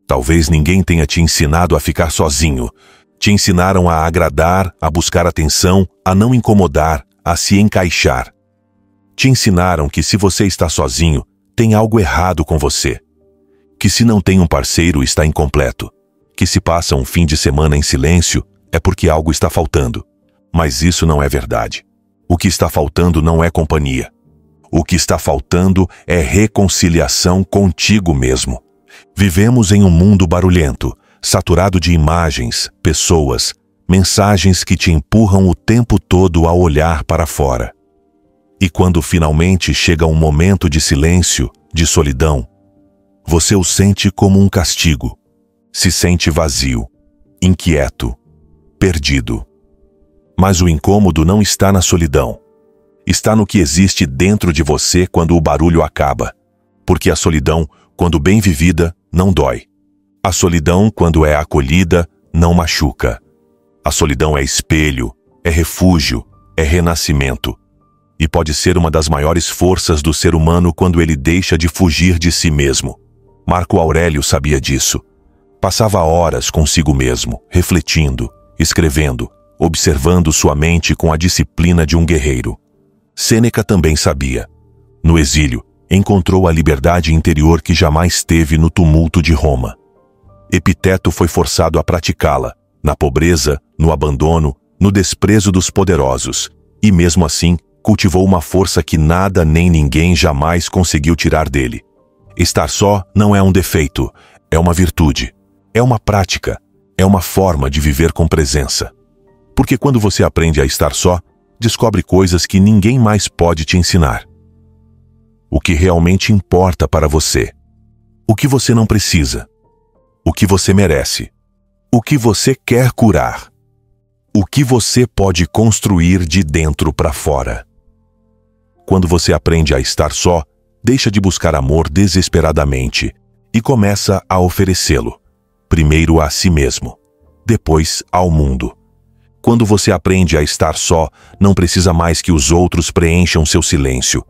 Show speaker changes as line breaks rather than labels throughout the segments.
Talvez ninguém tenha te ensinado a ficar sozinho. Te ensinaram a agradar, a buscar atenção, a não incomodar, a se encaixar. Te ensinaram que se você está sozinho, tem algo errado com você. Que se não tem um parceiro, está incompleto. Que se passa um fim de semana em silêncio, é porque algo está faltando. Mas isso não é verdade. O que está faltando não é companhia. O que está faltando é reconciliação contigo mesmo. Vivemos em um mundo barulhento, saturado de imagens, pessoas, mensagens que te empurram o tempo todo a olhar para fora. E quando finalmente chega um momento de silêncio, de solidão, você o sente como um castigo. Se sente vazio, inquieto, perdido. Mas o incômodo não está na solidão. Está no que existe dentro de você quando o barulho acaba. Porque a solidão, quando bem vivida, não dói. A solidão, quando é acolhida, não machuca. A solidão é espelho, é refúgio, é renascimento. E pode ser uma das maiores forças do ser humano quando ele deixa de fugir de si mesmo. Marco Aurélio sabia disso. Passava horas consigo mesmo, refletindo, escrevendo, observando sua mente com a disciplina de um guerreiro. Sêneca também sabia. No exílio, encontrou a liberdade interior que jamais teve no tumulto de Roma. Epiteto foi forçado a praticá-la, na pobreza, no abandono, no desprezo dos poderosos, e mesmo assim, cultivou uma força que nada nem ninguém jamais conseguiu tirar dele. Estar só não é um defeito, é uma virtude, é uma prática, é uma forma de viver com presença. Porque quando você aprende a estar só, descobre coisas que ninguém mais pode te ensinar. O que realmente importa para você. O que você não precisa. O que você merece. O que você quer curar. O que você pode construir de dentro para fora. Quando você aprende a estar só, deixa de buscar amor desesperadamente e começa a oferecê-lo, primeiro a si mesmo, depois ao mundo. Quando você aprende a estar só, não precisa mais que os outros preencham seu silêncio,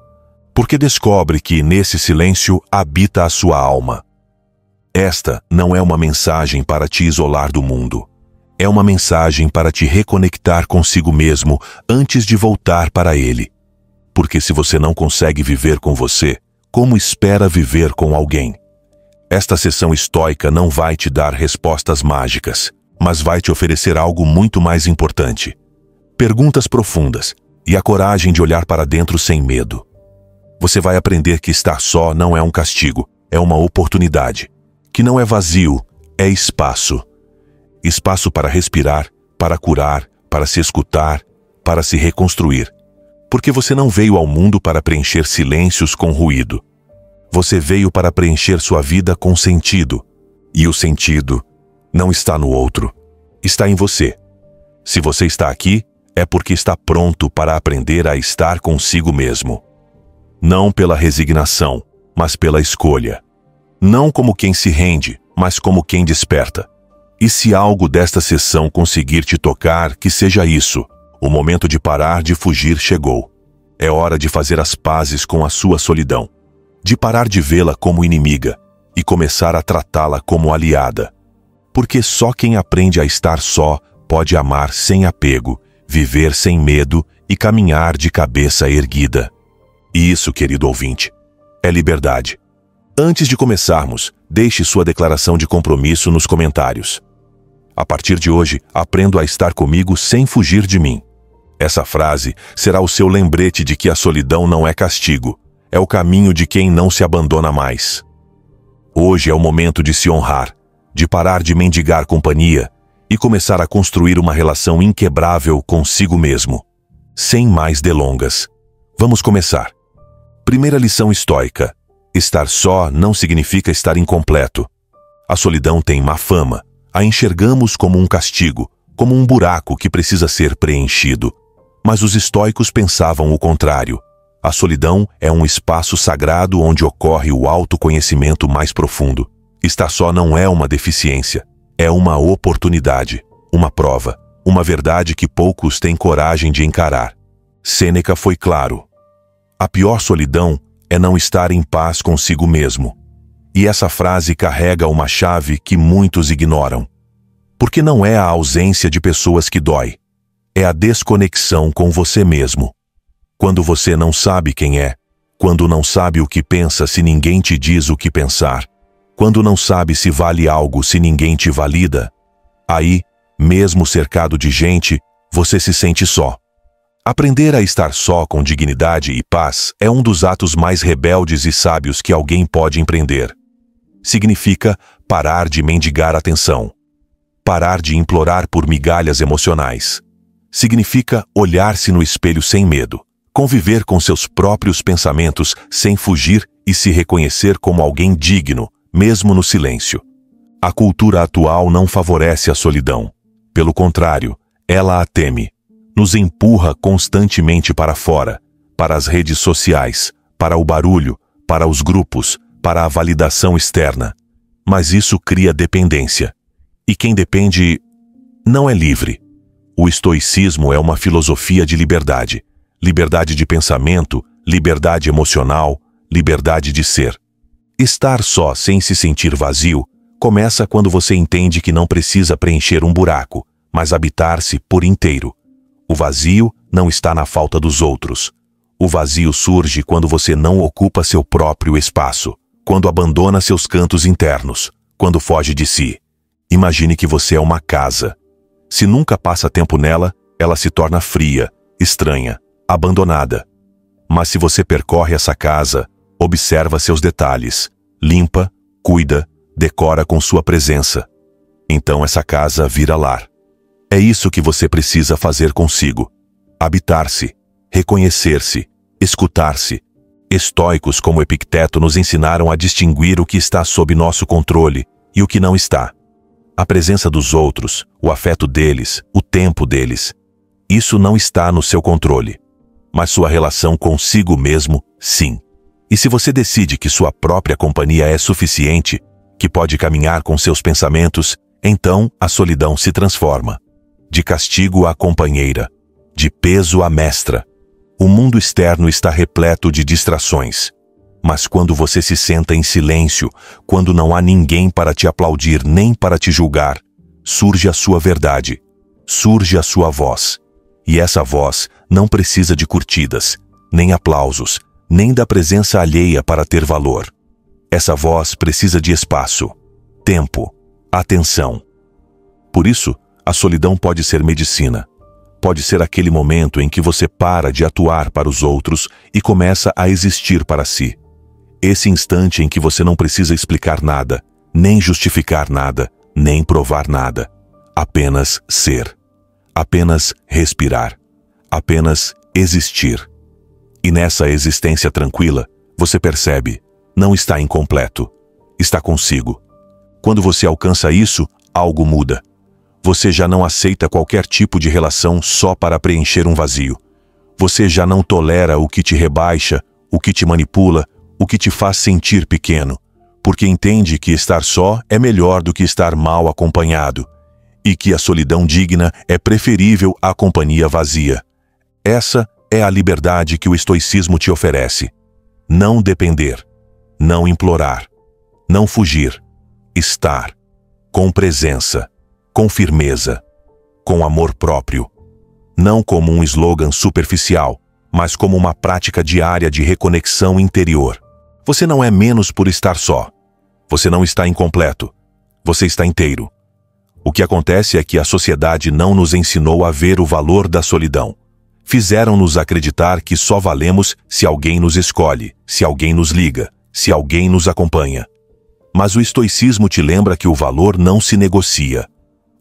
porque descobre que nesse silêncio habita a sua alma. Esta não é uma mensagem para te isolar do mundo. É uma mensagem para te reconectar consigo mesmo antes de voltar para ele. Porque se você não consegue viver com você, como espera viver com alguém? Esta sessão estoica não vai te dar respostas mágicas, mas vai te oferecer algo muito mais importante. Perguntas profundas e a coragem de olhar para dentro sem medo. Você vai aprender que estar só não é um castigo, é uma oportunidade. Que não é vazio, é espaço. Espaço para respirar, para curar, para se escutar, para se reconstruir. Porque você não veio ao mundo para preencher silêncios com ruído. Você veio para preencher sua vida com sentido. E o sentido não está no outro, está em você. Se você está aqui, é porque está pronto para aprender a estar consigo mesmo. Não pela resignação, mas pela escolha. Não como quem se rende, mas como quem desperta. E se algo desta sessão conseguir te tocar, que seja isso. O momento de parar de fugir chegou. É hora de fazer as pazes com a sua solidão. De parar de vê-la como inimiga e começar a tratá-la como aliada. Porque só quem aprende a estar só pode amar sem apego, viver sem medo e caminhar de cabeça erguida. E isso, querido ouvinte, é liberdade. Antes de começarmos, deixe sua declaração de compromisso nos comentários. A partir de hoje, aprendo a estar comigo sem fugir de mim. Essa frase será o seu lembrete de que a solidão não é castigo, é o caminho de quem não se abandona mais. Hoje é o momento de se honrar, de parar de mendigar companhia e começar a construir uma relação inquebrável consigo mesmo. Sem mais delongas. Vamos começar. Primeira lição estoica. Estar só não significa estar incompleto. A solidão tem má fama. A enxergamos como um castigo, como um buraco que precisa ser preenchido. Mas os estoicos pensavam o contrário. A solidão é um espaço sagrado onde ocorre o autoconhecimento mais profundo. Estar só não é uma deficiência, é uma oportunidade, uma prova, uma verdade que poucos têm coragem de encarar. Sêneca foi claro. A pior solidão é não estar em paz consigo mesmo. E essa frase carrega uma chave que muitos ignoram. Porque não é a ausência de pessoas que dói. É a desconexão com você mesmo. Quando você não sabe quem é, quando não sabe o que pensa se ninguém te diz o que pensar, quando não sabe se vale algo se ninguém te valida, aí, mesmo cercado de gente, você se sente só. Aprender a estar só com dignidade e paz é um dos atos mais rebeldes e sábios que alguém pode empreender. Significa parar de mendigar atenção. Parar de implorar por migalhas emocionais. Significa olhar-se no espelho sem medo, conviver com seus próprios pensamentos sem fugir e se reconhecer como alguém digno, mesmo no silêncio. A cultura atual não favorece a solidão. Pelo contrário, ela a teme. Nos empurra constantemente para fora, para as redes sociais, para o barulho, para os grupos, para a validação externa. Mas isso cria dependência. E quem depende não é livre. O estoicismo é uma filosofia de liberdade. Liberdade de pensamento, liberdade emocional, liberdade de ser. Estar só sem se sentir vazio começa quando você entende que não precisa preencher um buraco, mas habitar-se por inteiro. O vazio não está na falta dos outros. O vazio surge quando você não ocupa seu próprio espaço, quando abandona seus cantos internos, quando foge de si. Imagine que você é uma casa. Se nunca passa tempo nela, ela se torna fria, estranha, abandonada. Mas se você percorre essa casa, observa seus detalhes, limpa, cuida, decora com sua presença, então essa casa vira lar. É isso que você precisa fazer consigo. Habitar-se, reconhecer-se, escutar-se. Estoicos como Epicteto nos ensinaram a distinguir o que está sob nosso controle e o que não está. A presença dos outros, o afeto deles, o tempo deles. Isso não está no seu controle. Mas sua relação consigo mesmo, sim. E se você decide que sua própria companhia é suficiente, que pode caminhar com seus pensamentos, então a solidão se transforma. De castigo à companheira, de peso à mestra. O mundo externo está repleto de distrações. Mas quando você se senta em silêncio, quando não há ninguém para te aplaudir nem para te julgar, surge a sua verdade, surge a sua voz. E essa voz não precisa de curtidas, nem aplausos, nem da presença alheia para ter valor. Essa voz precisa de espaço, tempo, atenção. Por isso, a solidão pode ser medicina. Pode ser aquele momento em que você para de atuar para os outros e começa a existir para si. Esse instante em que você não precisa explicar nada, nem justificar nada, nem provar nada. Apenas ser. Apenas respirar. Apenas existir. E nessa existência tranquila, você percebe, não está incompleto. Está consigo. Quando você alcança isso, algo muda. Você já não aceita qualquer tipo de relação só para preencher um vazio. Você já não tolera o que te rebaixa, o que te manipula, o que te faz sentir pequeno, porque entende que estar só é melhor do que estar mal acompanhado, e que a solidão digna é preferível à companhia vazia. Essa é a liberdade que o estoicismo te oferece. Não depender, não implorar, não fugir, estar, com presença, com firmeza, com amor próprio. Não como um slogan superficial, mas como uma prática diária de reconexão interior. Você não é menos por estar só. Você não está incompleto. Você está inteiro. O que acontece é que a sociedade não nos ensinou a ver o valor da solidão. Fizeram-nos acreditar que só valemos se alguém nos escolhe, se alguém nos liga, se alguém nos acompanha. Mas o estoicismo te lembra que o valor não se negocia.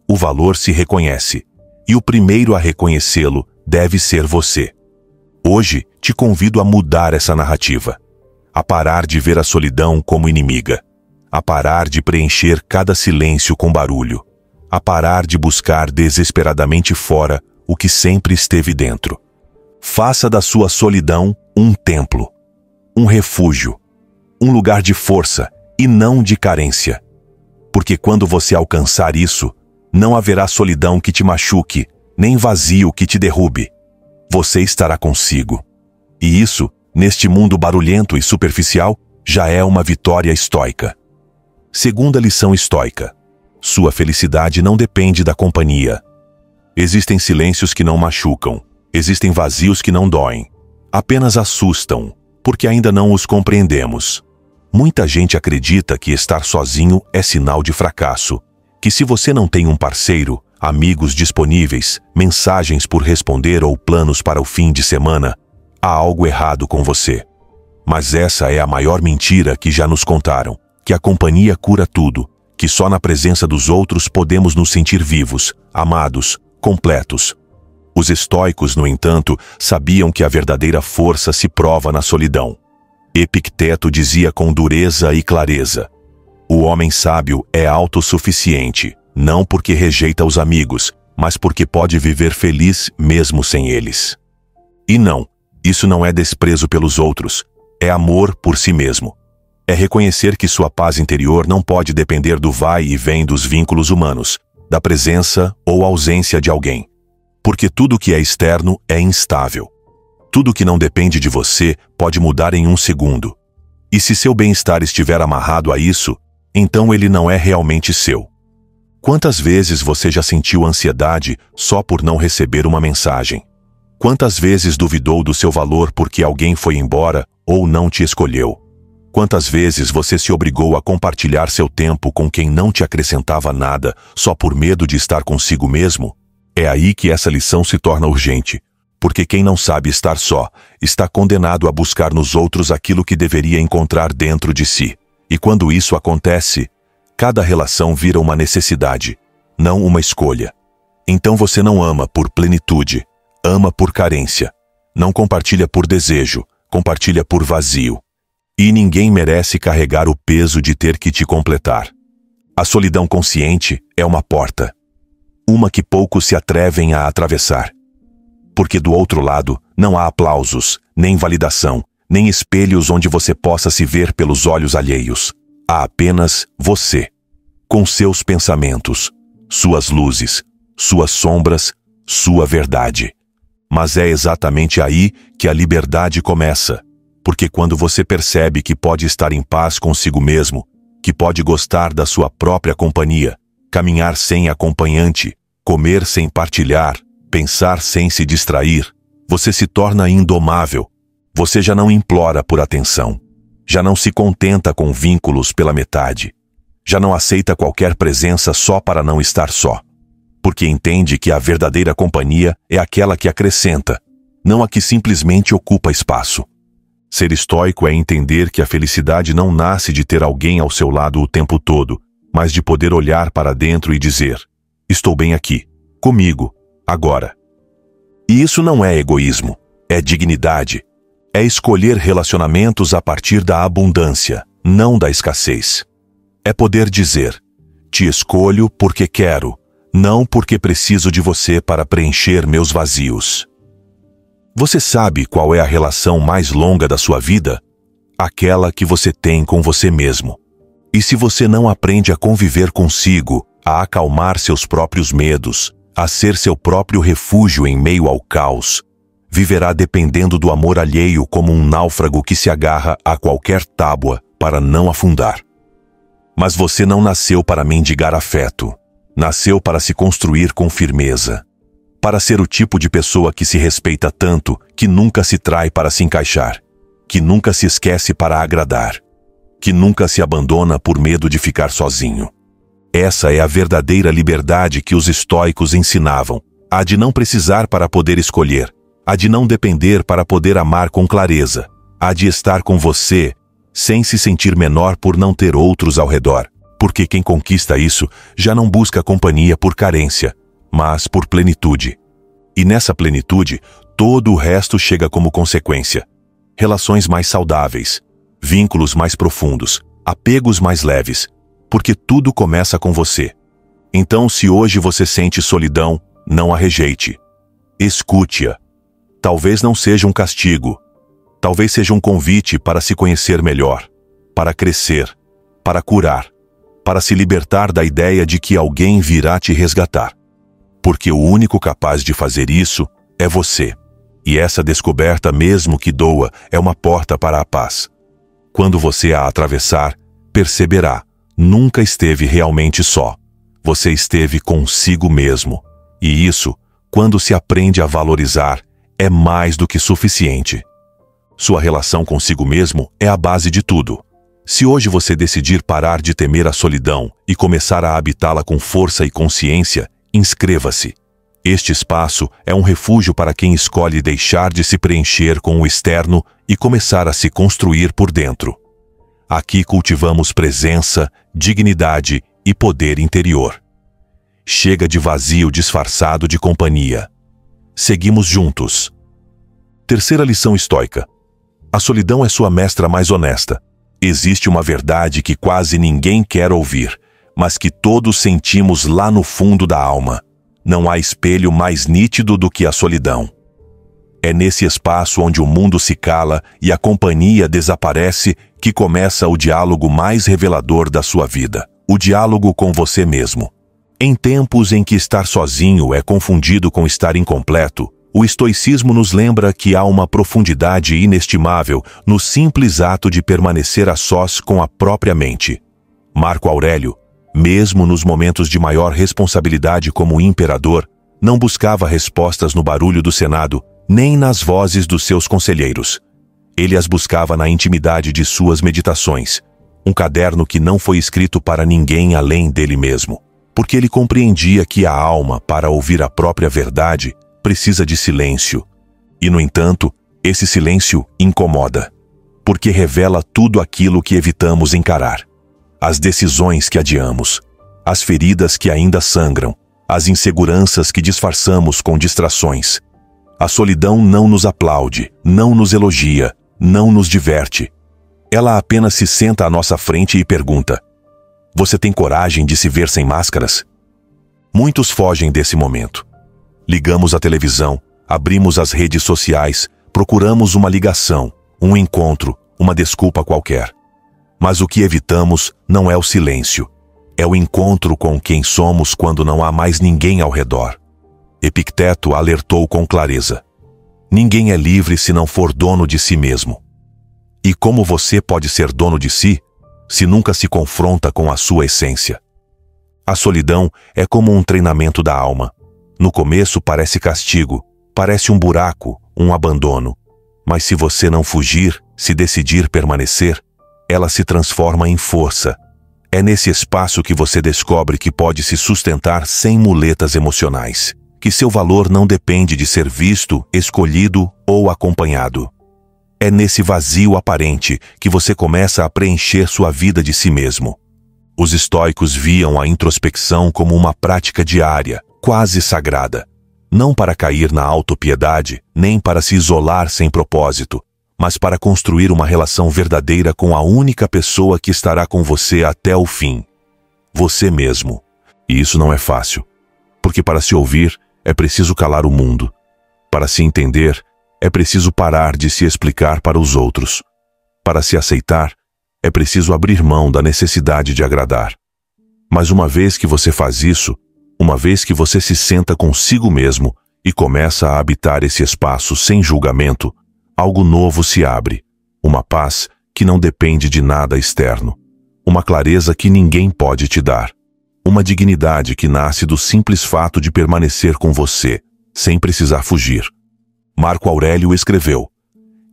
O valor se reconhece. E o primeiro a reconhecê-lo deve ser você. Hoje, te convido a mudar essa narrativa. A parar de ver a solidão como inimiga. A parar de preencher cada silêncio com barulho. A parar de buscar desesperadamente fora o que sempre esteve dentro. Faça da sua solidão um templo, um refúgio, um lugar de força e não de carência. Porque quando você alcançar isso, não haverá solidão que te machuque, nem vazio que te derrube. Você estará consigo. E isso, neste mundo barulhento e superficial, já é uma vitória estoica. Segunda lição estoica: sua felicidade não depende da companhia. Existem silêncios que não machucam, existem vazios que não doem, apenas assustam, porque ainda não os compreendemos. Muita gente acredita que estar sozinho é sinal de fracasso, que se você não tem um parceiro, amigos disponíveis, mensagens por responder ou planos para o fim de semana, há algo errado com você. Mas essa é a maior mentira que já nos contaram, que a companhia cura tudo, que só na presença dos outros podemos nos sentir vivos, amados, completos. Os estoicos, no entanto, sabiam que a verdadeira força se prova na solidão. Epicteto dizia com dureza e clareza: o homem sábio é autossuficiente, não porque rejeita os amigos, mas porque pode viver feliz mesmo sem eles. E não, isso não é desprezo pelos outros, é amor por si mesmo. É reconhecer que sua paz interior não pode depender do vai e vem dos vínculos humanos, da presença ou ausência de alguém. Porque tudo que é externo é instável. Tudo que não depende de você pode mudar em um segundo. E se seu bem-estar estiver amarrado a isso, então ele não é realmente seu. Quantas vezes você já sentiu ansiedade só por não receber uma mensagem? Quantas vezes duvidou do seu valor porque alguém foi embora ou não te escolheu? Quantas vezes você se obrigou a compartilhar seu tempo com quem não te acrescentava nada só por medo de estar consigo mesmo? É aí que essa lição se torna urgente. Porque quem não sabe estar só, está condenado a buscar nos outros aquilo que deveria encontrar dentro de si. E quando isso acontece, cada relação vira uma necessidade, não uma escolha. Então você não ama por plenitude, ama por carência. Não compartilha por desejo, compartilha por vazio. E ninguém merece carregar o peso de ter que te completar. A solidão consciente é uma porta. Uma que poucos se atrevem a atravessar. Porque do outro lado não há aplausos, nem validação, nem espelhos onde você possa se ver pelos olhos alheios. Há apenas você, com seus pensamentos, suas luzes, suas sombras, sua verdade. Mas é exatamente aí que a liberdade começa, porque quando você percebe que pode estar em paz consigo mesmo, que pode gostar da sua própria companhia, caminhar sem acompanhante, comer sem partilhar, pensar sem se distrair, você se torna indomável. Você já não implora por atenção. Já não se contenta com vínculos pela metade. Já não aceita qualquer presença só para não estar só. Porque entende que a verdadeira companhia é aquela que acrescenta, não a que simplesmente ocupa espaço. Ser estoico é entender que a felicidade não nasce de ter alguém ao seu lado o tempo todo, mas de poder olhar para dentro e dizer: estou bem aqui, comigo, agora. E isso não é egoísmo, é dignidade. É escolher relacionamentos a partir da abundância, não da escassez. É poder dizer: te escolho porque quero, não porque preciso de você para preencher meus vazios. Você sabe qual é a relação mais longa da sua vida? Aquela que você tem com você mesmo. E se você não aprende a conviver consigo, a acalmar seus próprios medos, a ser seu próprio refúgio em meio ao caos, viverá dependendo do amor alheio como um náufrago que se agarra a qualquer tábua para não afundar. Mas você não nasceu para mendigar afeto. Nasceu para se construir com firmeza. Para ser o tipo de pessoa que se respeita tanto que nunca se trai para se encaixar. Que nunca se esquece para agradar. Que nunca se abandona por medo de ficar sozinho. Essa é a verdadeira liberdade que os estoicos ensinavam. A de não precisar para poder escolher. A de não depender para poder amar com clareza. A de estar com você sem se sentir menor por não ter outros ao redor. Porque quem conquista isso já não busca companhia por carência, mas por plenitude. E nessa plenitude, todo o resto chega como consequência. Relações mais saudáveis, vínculos mais profundos, apegos mais leves, porque tudo começa com você. Então, se hoje você sente solidão, não a rejeite. Escute-a. Talvez não seja um castigo. Talvez seja um convite para se conhecer melhor, para crescer, para curar, para se libertar da ideia de que alguém virá te resgatar. Porque o único capaz de fazer isso é você. E essa descoberta, mesmo que doa, é uma porta para a paz. Quando você a atravessar, perceberá, nunca esteve realmente só. Você esteve consigo mesmo. E isso, quando se aprende a valorizar, é mais do que suficiente. Sua relação consigo mesmo é a base de tudo. Se hoje você decidir parar de temer a solidão e começar a habitá-la com força e consciência, inscreva-se. Este espaço é um refúgio para quem escolhe deixar de se preencher com o externo e começar a se construir por dentro. Aqui cultivamos presença, dignidade e poder interior. Chega de vazio disfarçado de companhia. Seguimos juntos. Terceira lição estoica. A solidão é sua mestra mais honesta. Existe uma verdade que quase ninguém quer ouvir, mas que todos sentimos lá no fundo da alma. Não há espelho mais nítido do que a solidão. É nesse espaço onde o mundo se cala e a companhia desaparece que começa o diálogo mais revelador da sua vida, o diálogo com você mesmo. Em tempos em que estar sozinho é confundido com estar incompleto, o estoicismo nos lembra que há uma profundidade inestimável no simples ato de permanecer a sós com a própria mente. Marco Aurélio, mesmo nos momentos de maior responsabilidade como imperador, não buscava respostas no barulho do Senado, nem nas vozes dos seus conselheiros. Ele as buscava na intimidade de suas meditações, um caderno que não foi escrito para ninguém além dele mesmo, porque ele compreendia que a alma, para ouvir a própria verdade, precisa de silêncio. E, no entanto, esse silêncio incomoda, porque revela tudo aquilo que evitamos encarar. As decisões que adiamos, as feridas que ainda sangram, as inseguranças que disfarçamos com distrações. A solidão não nos aplaude, não nos elogia, não nos diverte. Ela apenas se senta à nossa frente e pergunta: você tem coragem de se ver sem máscaras? Muitos fogem desse momento. Ligamos a televisão, abrimos as redes sociais, procuramos uma ligação, um encontro, uma desculpa qualquer. Mas o que evitamos não é o silêncio, é o encontro com quem somos quando não há mais ninguém ao redor. Epicteto alertou com clareza: ninguém é livre se não for dono de si mesmo. E como você pode ser dono de si, se nunca se confronta com a sua essência? A solidão é como um treinamento da alma. No começo parece castigo, parece um buraco, um abandono. Mas se você não fugir, se decidir permanecer, ela se transforma em força. É nesse espaço que você descobre que pode se sustentar sem muletas emocionais, que seu valor não depende de ser visto, escolhido ou acompanhado. É nesse vazio aparente que você começa a preencher sua vida de si mesmo. Os estoicos viam a introspecção como uma prática diária, quase sagrada, não para cair na autopiedade, nem para se isolar sem propósito, mas para construir uma relação verdadeira com a única pessoa que estará com você até o fim, você mesmo. E isso não é fácil, porque para se ouvir é preciso calar o mundo. Para se entender, é preciso parar de se explicar para os outros. Para se aceitar, é preciso abrir mão da necessidade de agradar. Mas uma vez que você faz isso, uma vez que você se senta consigo mesmo e começa a habitar esse espaço sem julgamento, algo novo se abre, uma paz que não depende de nada externo, uma clareza que ninguém pode te dar, uma dignidade que nasce do simples fato de permanecer com você, sem precisar fugir. Marco Aurélio escreveu: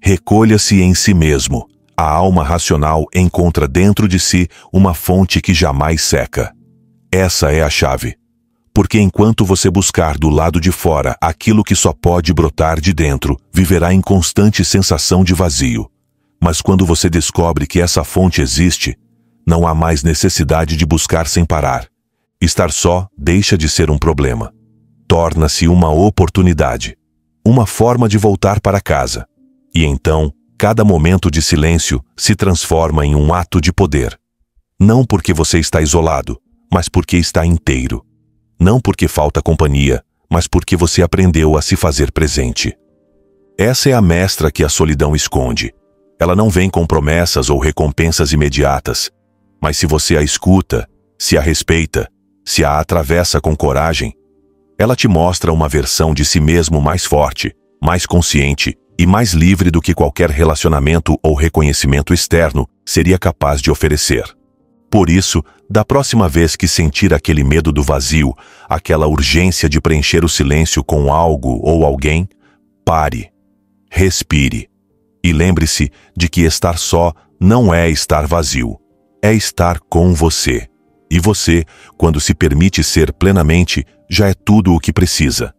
recolha-se em si mesmo, a alma racional encontra dentro de si uma fonte que jamais seca. Essa é a chave. Porque enquanto você buscar do lado de fora aquilo que só pode brotar de dentro, viverá em constante sensação de vazio. Mas quando você descobre que essa fonte existe, não há mais necessidade de buscar sem parar. Estar só deixa de ser um problema. Torna-se uma oportunidade, uma forma de voltar para casa. E então, cada momento de silêncio se transforma em um ato de poder. Não porque você está isolado, mas porque está inteiro. Não porque falta companhia, mas porque você aprendeu a se fazer presente. Essa é a mestra que a solidão esconde. Ela não vem com promessas ou recompensas imediatas, mas se você a escuta, se a respeita, se a atravessa com coragem, ela te mostra uma versão de si mesmo mais forte, mais consciente e mais livre do que qualquer relacionamento ou reconhecimento externo seria capaz de oferecer. Por isso, Da próxima vez que sentir aquele medo do vazio, aquela urgência de preencher o silêncio com algo ou alguém, pare, respire e lembre-se de que estar só não é estar vazio, é estar com você. E você, quando se permite ser plenamente, já é tudo o que precisa.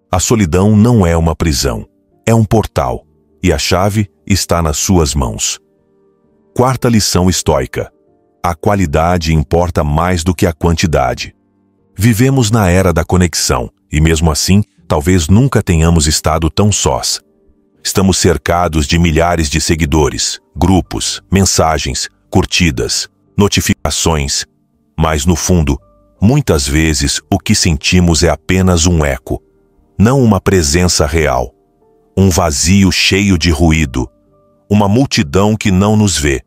A solidão não é uma prisão, é um portal, e a chave está nas suas mãos. Quarta lição estoica: a qualidade importa mais do que a quantidade. Vivemos na era da conexão, e mesmo assim, talvez nunca tenhamos estado tão sós. Estamos cercados de milhares de seguidores, grupos, mensagens, curtidas, notificações, mas no fundo, muitas vezes o que sentimos é apenas um eco, não uma presença real. Um vazio cheio de ruído, uma multidão que não nos vê,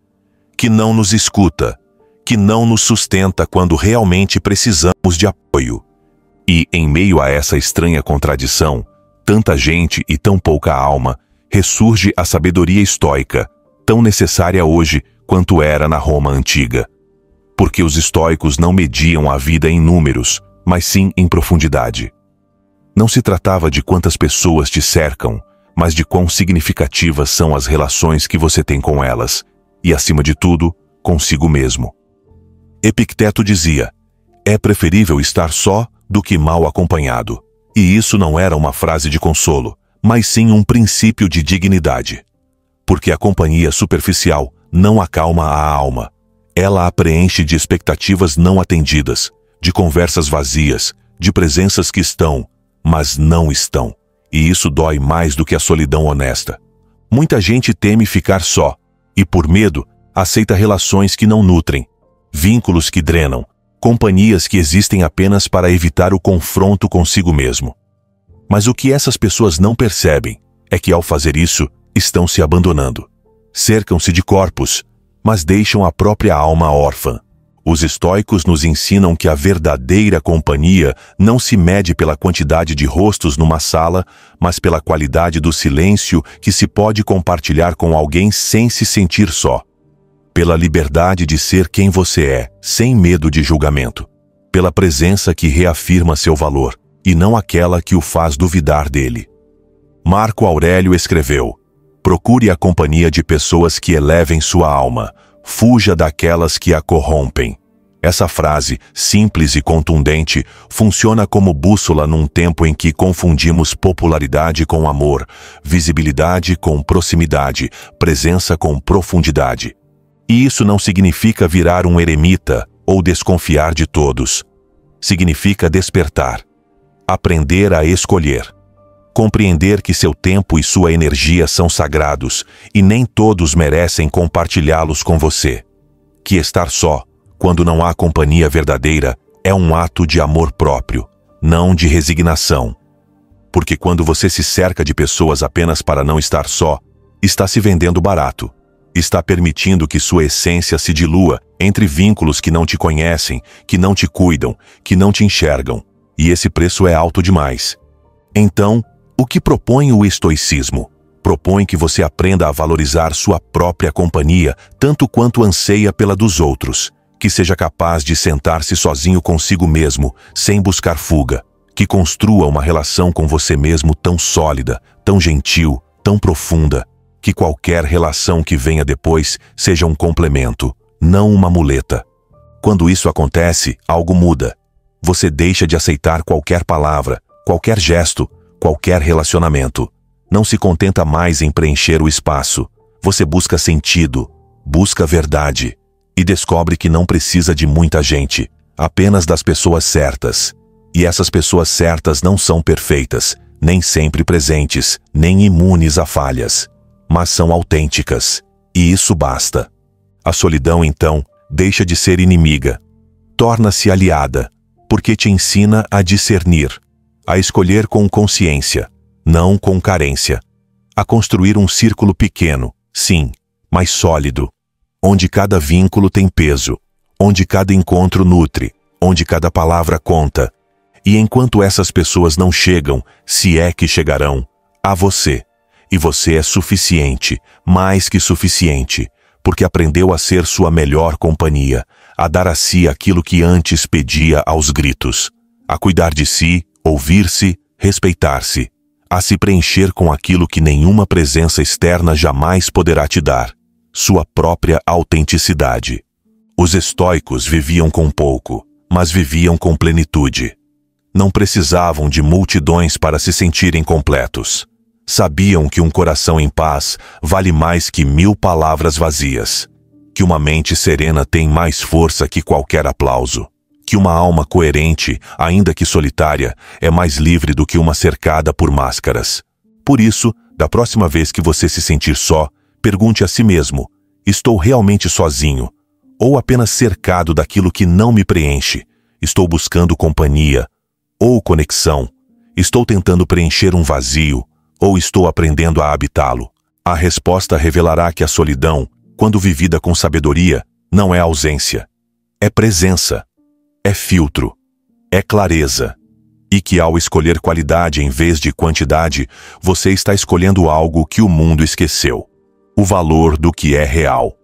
que não nos escuta, que não nos sustenta quando realmente precisamos de apoio. E, em meio a essa estranha contradição, tanta gente e tão pouca alma, ressurge a sabedoria estoica, tão necessária hoje quanto era na Roma antiga. Porque os estoicos não mediam a vida em números, mas sim em profundidade. Não se tratava de quantas pessoas te cercam, mas de quão significativas são as relações que você tem com elas, e, acima de tudo, consigo mesmo. Epicteto dizia: é preferível estar só do que mal acompanhado. E isso não era uma frase de consolo, mas sim um princípio de dignidade. Porque a companhia superficial não acalma a alma. Ela a preenche de expectativas não atendidas, de conversas vazias, de presenças que estão, mas não estão. E isso dói mais do que a solidão honesta. Muita gente teme ficar só, e por medo, aceita relações que não nutrem, vínculos que drenam, companhias que existem apenas para evitar o confronto consigo mesmo. Mas o que essas pessoas não percebem é que, ao fazer isso, estão se abandonando. Cercam-se de corpos, mas deixam a própria alma órfã. Os estoicos nos ensinam que a verdadeira companhia não se mede pela quantidade de rostos numa sala, mas pela qualidade do silêncio que se pode compartilhar com alguém sem se sentir só. Pela liberdade de ser quem você é, sem medo de julgamento. Pela presença que reafirma seu valor, e não aquela que o faz duvidar dele. Marco Aurélio escreveu: procure a companhia de pessoas que elevem sua alma, fuja daquelas que a corrompem. Essa frase, simples e contundente, funciona como bússola num tempo em que confundimos popularidade com amor, visibilidade com proximidade, presença com profundidade. E isso não significa virar um eremita ou desconfiar de todos. Significa despertar, aprender a escolher, compreender que seu tempo e sua energia são sagrados e nem todos merecem compartilhá-los com você. Que estar só, quando não há companhia verdadeira, é um ato de amor próprio, não de resignação. Porque quando você se cerca de pessoas apenas para não estar só, está se vendendo barato. Está permitindo que sua essência se dilua entre vínculos que não te conhecem, que não te cuidam, que não te enxergam. E esse preço é alto demais. Então, o que propõe o estoicismo? Propõe que você aprenda a valorizar sua própria companhia, tanto quanto anseia pela dos outros. Que seja capaz de sentar-se sozinho consigo mesmo, sem buscar fuga. Que construa uma relação com você mesmo tão sólida, tão gentil, tão profunda, que qualquer relação que venha depois seja um complemento, não uma muleta. Quando isso acontece, algo muda. Você deixa de aceitar qualquer palavra, qualquer gesto, qualquer relacionamento. Não se contenta mais em preencher o espaço. Você busca sentido, busca verdade. E descobre que não precisa de muita gente, apenas das pessoas certas. E essas pessoas certas não são perfeitas, nem sempre presentes, nem imunes a falhas. Mas são autênticas. E isso basta. A solidão, então, deixa de ser inimiga. Torna-se aliada, porque te ensina a discernir, a escolher com consciência, não com carência. A construir um círculo pequeno, sim, mas sólido, onde cada vínculo tem peso, onde cada encontro nutre, onde cada palavra conta. E enquanto essas pessoas não chegam, se é que chegarão, a você. E você é suficiente, mais que suficiente, porque aprendeu a ser sua melhor companhia, a dar a si aquilo que antes pedia aos gritos, a cuidar de si, ouvir-se, respeitar-se, a se preencher com aquilo que nenhuma presença externa jamais poderá te dar, sua própria autenticidade. Os estoicos viviam com pouco, mas viviam com plenitude. Não precisavam de multidões para se sentirem completos. Sabiam que um coração em paz vale mais que 1000 palavras vazias, que uma mente serena tem mais força que qualquer aplauso, que uma alma coerente, ainda que solitária, é mais livre do que uma cercada por máscaras. Por isso, da próxima vez que você se sentir só, pergunte a si mesmo: estou realmente sozinho? Ou apenas cercado daquilo que não me preenche? Estou buscando companhia ou conexão? Estou tentando preencher um vazio ou estou aprendendo a habitá-lo? A resposta revelará que a solidão, quando vivida com sabedoria, não é ausência, é presença, é filtro, é clareza. E que ao escolher qualidade em vez de quantidade, você está escolhendo algo que o mundo esqueceu: o valor do que é real.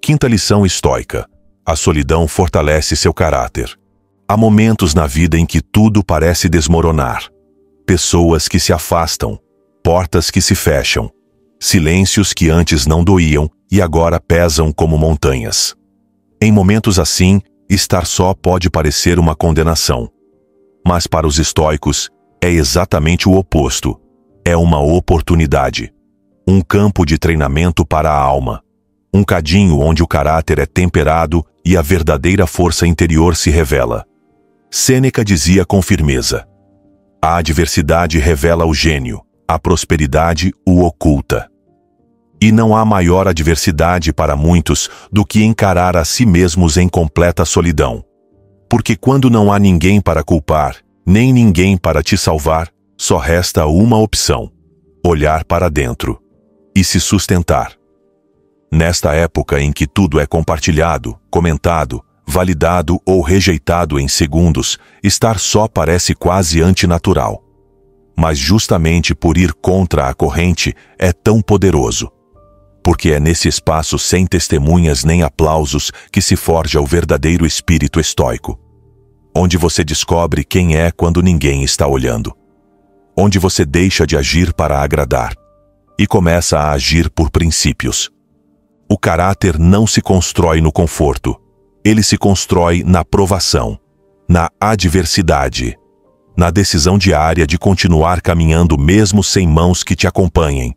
Quinta lição estoica: a solidão fortalece seu caráter. Há momentos na vida em que tudo parece desmoronar. Pessoas que se afastam, portas que se fecham, silêncios que antes não doíam e agora pesam como montanhas. Em momentos assim, estar só pode parecer uma condenação. Mas para os estoicos, é exatamente o oposto. É uma oportunidade. Um campo de treinamento para a alma. Um cadinho onde o caráter é temperado e a verdadeira força interior se revela. Sêneca dizia com firmeza: a adversidade revela o gênio, a prosperidade o oculta. E não há maior adversidade para muitos do que encarar a si mesmos em completa solidão. Porque quando não há ninguém para culpar, nem ninguém para te salvar, só resta uma opção: olhar para dentro e se sustentar. Nesta época em que tudo é compartilhado, comentado, validado ou rejeitado em segundos, estar só parece quase antinatural. Mas justamente por ir contra a corrente é tão poderoso. Porque é nesse espaço sem testemunhas nem aplausos que se forja o verdadeiro espírito estoico. Onde você descobre quem é quando ninguém está olhando. Onde você deixa de agir para agradar e começa a agir por princípios. O caráter não se constrói no conforto. Ele se constrói na provação, na adversidade, na decisão diária de continuar caminhando mesmo sem mãos que te acompanhem,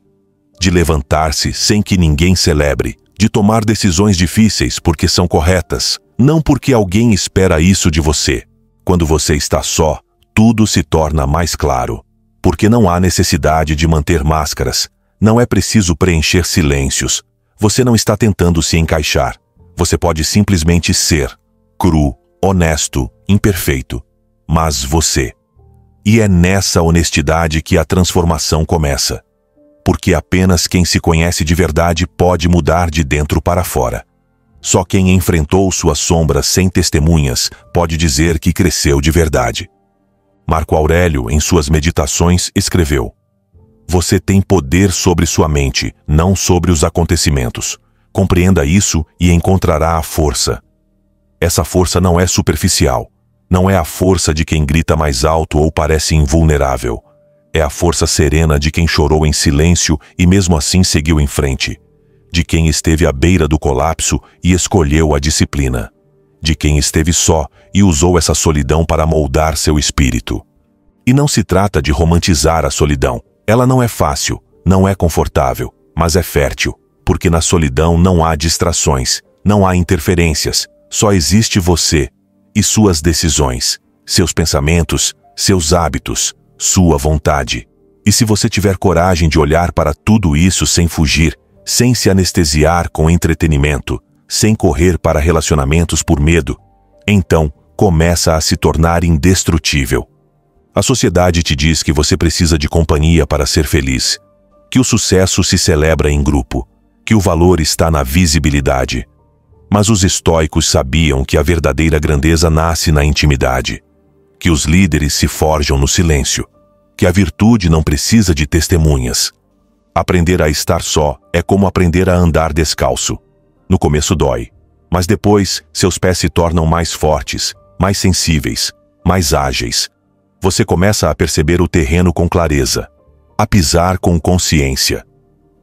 de levantar-se sem que ninguém celebre, de tomar decisões difíceis porque são corretas, não porque alguém espera isso de você. Quando você está só, tudo se torna mais claro, porque não há necessidade de manter máscaras, não é preciso preencher silêncios, você não está tentando se encaixar. Você pode simplesmente ser cru, honesto, imperfeito, mas você. E é nessa honestidade que a transformação começa. Porque apenas quem se conhece de verdade pode mudar de dentro para fora. Só quem enfrentou suas sombras sem testemunhas pode dizer que cresceu de verdade. Marco Aurélio, em suas meditações, escreveu: você tem poder sobre sua mente, não sobre os acontecimentos. Compreenda isso e encontrará a força. Essa força não é superficial. Não é a força de quem grita mais alto ou parece invulnerável. É a força serena de quem chorou em silêncio e mesmo assim seguiu em frente. De quem esteve à beira do colapso e escolheu a disciplina. De quem esteve só e usou essa solidão para moldar seu espírito. E não se trata de romantizar a solidão. Ela não é fácil, não é confortável, mas é fértil. Porque na solidão não há distrações, não há interferências, só existe você e suas decisões, seus pensamentos, seus hábitos, sua vontade. E se você tiver coragem de olhar para tudo isso sem fugir, sem se anestesiar com entretenimento, sem correr para relacionamentos por medo, então começa a se tornar indestrutível. A sociedade te diz que você precisa de companhia para ser feliz, que o sucesso se celebra em grupo, que o valor está na visibilidade. Mas os estoicos sabiam que a verdadeira grandeza nasce na intimidade, que os líderes se forjam no silêncio, que a virtude não precisa de testemunhas. Aprender a estar só é como aprender a andar descalço. No começo dói, Mas depois, seus pés se tornam mais fortes, mais sensíveis, mais ágeis. Você começa a perceber o terreno com clareza, a pisar com consciência,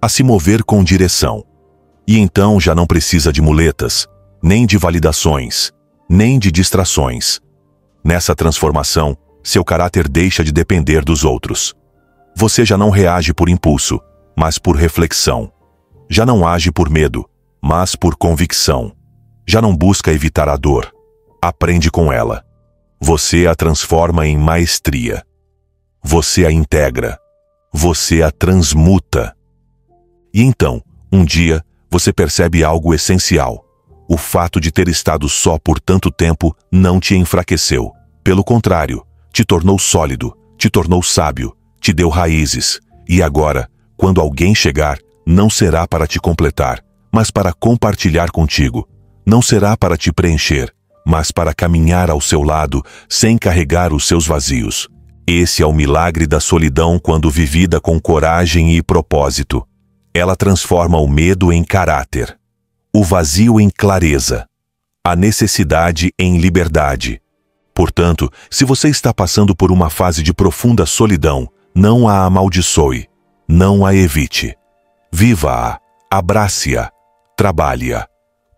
a se mover com direção. E então já não precisa de muletas, nem de validações, nem de distrações. Nessa transformação, seu caráter deixa de depender dos outros. Você já não reage por impulso, mas por reflexão. Já não age por medo, mas por convicção. Já não busca evitar a dor. Aprende com ela. Você a transforma em maestria. Você a integra. Você a transmuta. E então, um dia, você percebe algo essencial. O fato de ter estado só por tanto tempo não te enfraqueceu. Pelo contrário, te tornou sólido, te tornou sábio, te deu raízes. E agora, quando alguém chegar, não será para te completar, mas para compartilhar contigo. Não será para te preencher, mas para caminhar ao seu lado, sem carregar os seus vazios. Esse é o milagre da solidão quando vivida com coragem e propósito. Ela transforma o medo em caráter, o vazio em clareza, a necessidade em liberdade. Portanto, se você está passando por uma fase de profunda solidão, não a amaldiçoe, não a evite. Viva-a, abrace-a, trabalhe-a,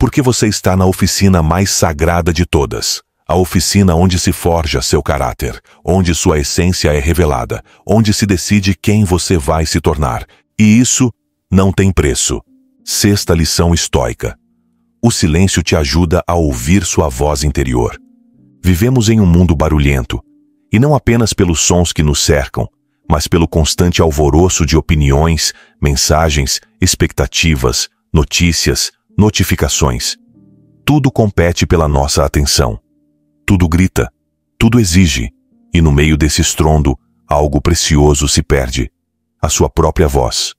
porque você está na oficina mais sagrada de todas. A oficina onde se forja seu caráter, onde sua essência é revelada, onde se decide quem você vai se tornar. E isso não tem preço. Sexta lição estoica. O silêncio te ajuda a ouvir sua voz interior. Vivemos em um mundo barulhento, e não apenas pelos sons que nos cercam, mas pelo constante alvoroço de opiniões, mensagens, expectativas, notícias, notificações. Tudo compete pela nossa atenção. Tudo grita, tudo exige, e no meio desse estrondo, algo precioso se perde, a sua própria voz.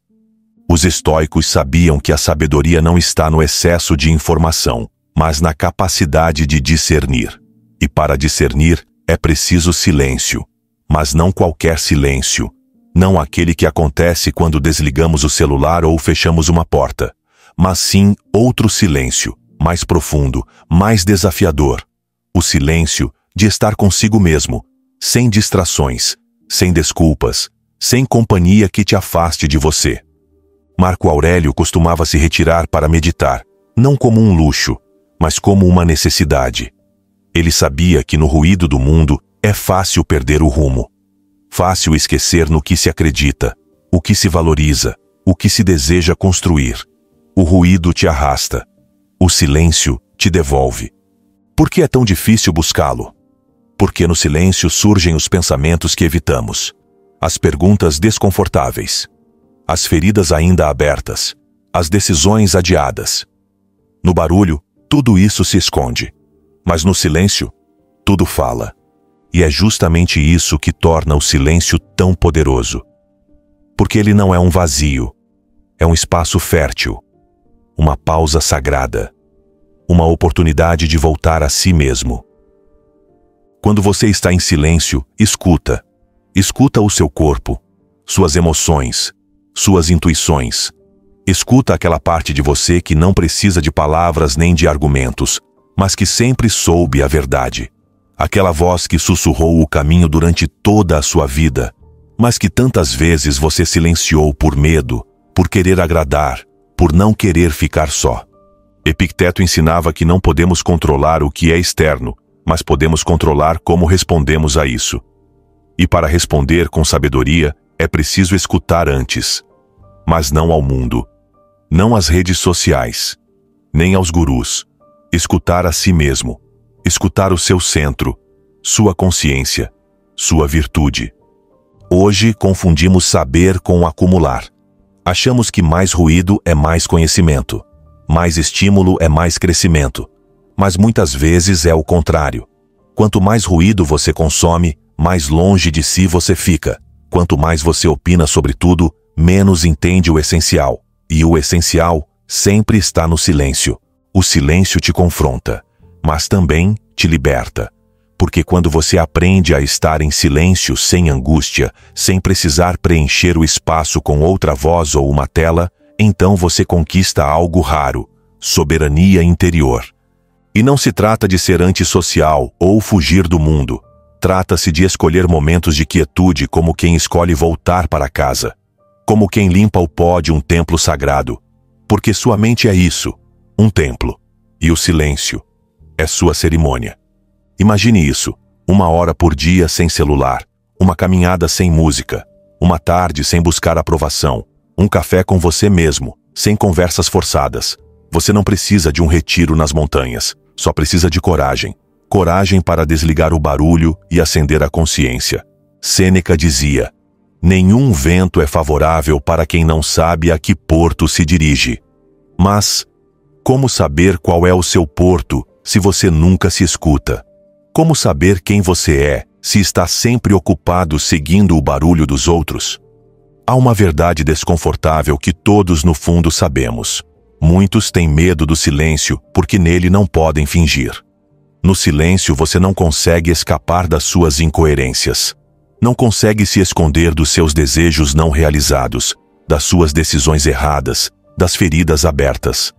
Os estoicos sabiam que a sabedoria não está no excesso de informação, mas na capacidade de discernir. E para discernir, é preciso silêncio. Mas não qualquer silêncio. Não aquele que acontece quando desligamos o celular ou fechamos uma porta. Mas sim outro silêncio, mais profundo, mais desafiador. O silêncio de estar consigo mesmo, sem distrações, sem desculpas, sem companhia que te afaste de você. Marco Aurélio costumava se retirar para meditar, não como um luxo, mas como uma necessidade. Ele sabia que no ruído do mundo é fácil perder o rumo. Fácil esquecer no que se acredita, o que se valoriza, o que se deseja construir. O ruído te arrasta. O silêncio te devolve. Por que é tão difícil buscá-lo? Porque no silêncio surgem os pensamentos que evitamos, as perguntas desconfortáveis, as feridas ainda abertas, as decisões adiadas. No barulho, tudo isso se esconde, mas no silêncio, tudo fala. E é justamente isso que torna o silêncio tão poderoso. Porque ele não é um vazio, é um espaço fértil, uma pausa sagrada, uma oportunidade de voltar a si mesmo. Quando você está em silêncio, escuta. Escuta o seu corpo, suas emoções, suas intuições. Escuta aquela parte de você que não precisa de palavras nem de argumentos, mas que sempre soube a verdade. Aquela voz que sussurrou o caminho durante toda a sua vida, mas que tantas vezes você silenciou por medo, por querer agradar, por não querer ficar só. Epicteto ensinava que não podemos controlar o que é externo, mas podemos controlar como respondemos a isso. E para responder com sabedoria, é preciso escutar antes. Mas não ao mundo, não às redes sociais, nem aos gurus. Escutar a si mesmo, escutar o seu centro, sua consciência, sua virtude. Hoje confundimos saber com acumular. Achamos que mais ruído é mais conhecimento, mais estímulo é mais crescimento. Mas muitas vezes é o contrário. Quanto mais ruído você consome, mais longe de si você fica. Quanto mais você opina sobre tudo, menos entende o essencial. E o essencial sempre está no silêncio. O silêncio te confronta, mas também te liberta. Porque quando você aprende a estar em silêncio sem angústia, sem precisar preencher o espaço com outra voz ou uma tela, então você conquista algo raro: soberania interior, E não se trata de ser antissocial ou fugir do mundo. Trata-se de escolher momentos de quietude como quem escolhe voltar para casa, como quem limpa o pó de um templo sagrado, porque sua mente é isso, um templo, e o silêncio é sua cerimônia. Imagine isso, 1 hora por dia sem celular, uma caminhada sem música, uma tarde sem buscar aprovação, um café com você mesmo, sem conversas forçadas. Você não precisa de um retiro nas montanhas, só precisa de coragem. Coragem para desligar o barulho e acender a consciência. Sêneca dizia: nenhum vento é favorável para quem não sabe a que porto se dirige. Mas, como saber qual é o seu porto se você nunca se escuta? Como saber quem você é se está sempre ocupado seguindo o barulho dos outros? Há uma verdade desconfortável que todos no fundo sabemos. Muitos têm medo do silêncio porque nele não podem fingir. No silêncio você não consegue escapar das suas incoerências. Não consegue se esconder dos seus desejos não realizados, das suas decisões erradas, das feridas abertas.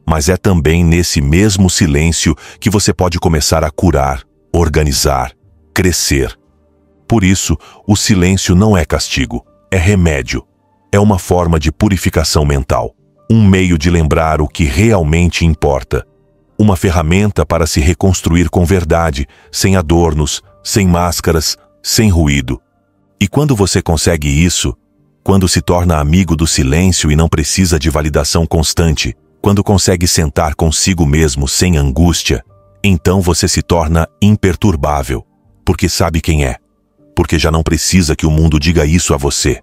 Mas é também nesse mesmo silêncio que você pode começar a curar, organizar, crescer. Por isso, o silêncio não é castigo, é remédio. É uma forma de purificação mental, um meio de lembrar o que realmente importa. Uma ferramenta para se reconstruir com verdade, sem adornos, sem máscaras, sem ruído. E quando você consegue isso, quando se torna amigo do silêncio e não precisa de validação constante, quando consegue sentar consigo mesmo sem angústia, então você se torna imperturbável, porque sabe quem é, porque já não precisa que o mundo diga isso a você.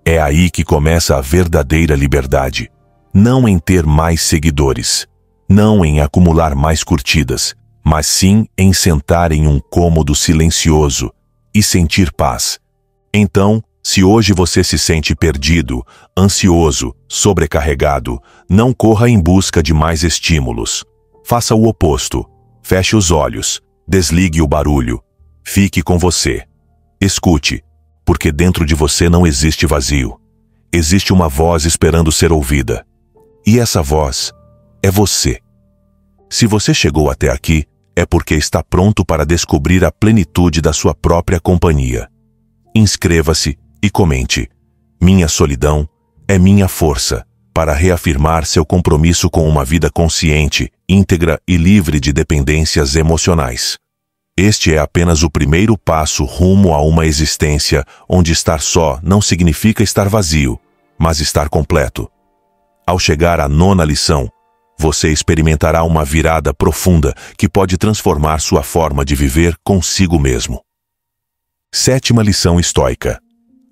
É aí que começa a verdadeira liberdade, não em ter mais seguidores, não em acumular mais curtidas, mas sim em sentar em um cômodo silencioso e sentir paz. Então, se hoje você se sente perdido, ansioso, sobrecarregado, não corra em busca de mais estímulos. Faça o oposto. Feche os olhos, desligue o barulho, fique com você. Escute, porque dentro de você não existe vazio. Existe uma voz esperando ser ouvida. E essa voz é você. Se você chegou até aqui, é porque está pronto para descobrir a plenitude da sua própria companhia. Inscreva-se e comente: minha solidão é minha força para reafirmar seu compromisso com uma vida consciente, íntegra e livre de dependências emocionais. Este é apenas o primeiro passo rumo a uma existência onde estar só não significa estar vazio, mas estar completo. Ao chegar à 9ª lição, você experimentará uma virada profunda que pode transformar sua forma de viver consigo mesmo. 7ª lição estoica.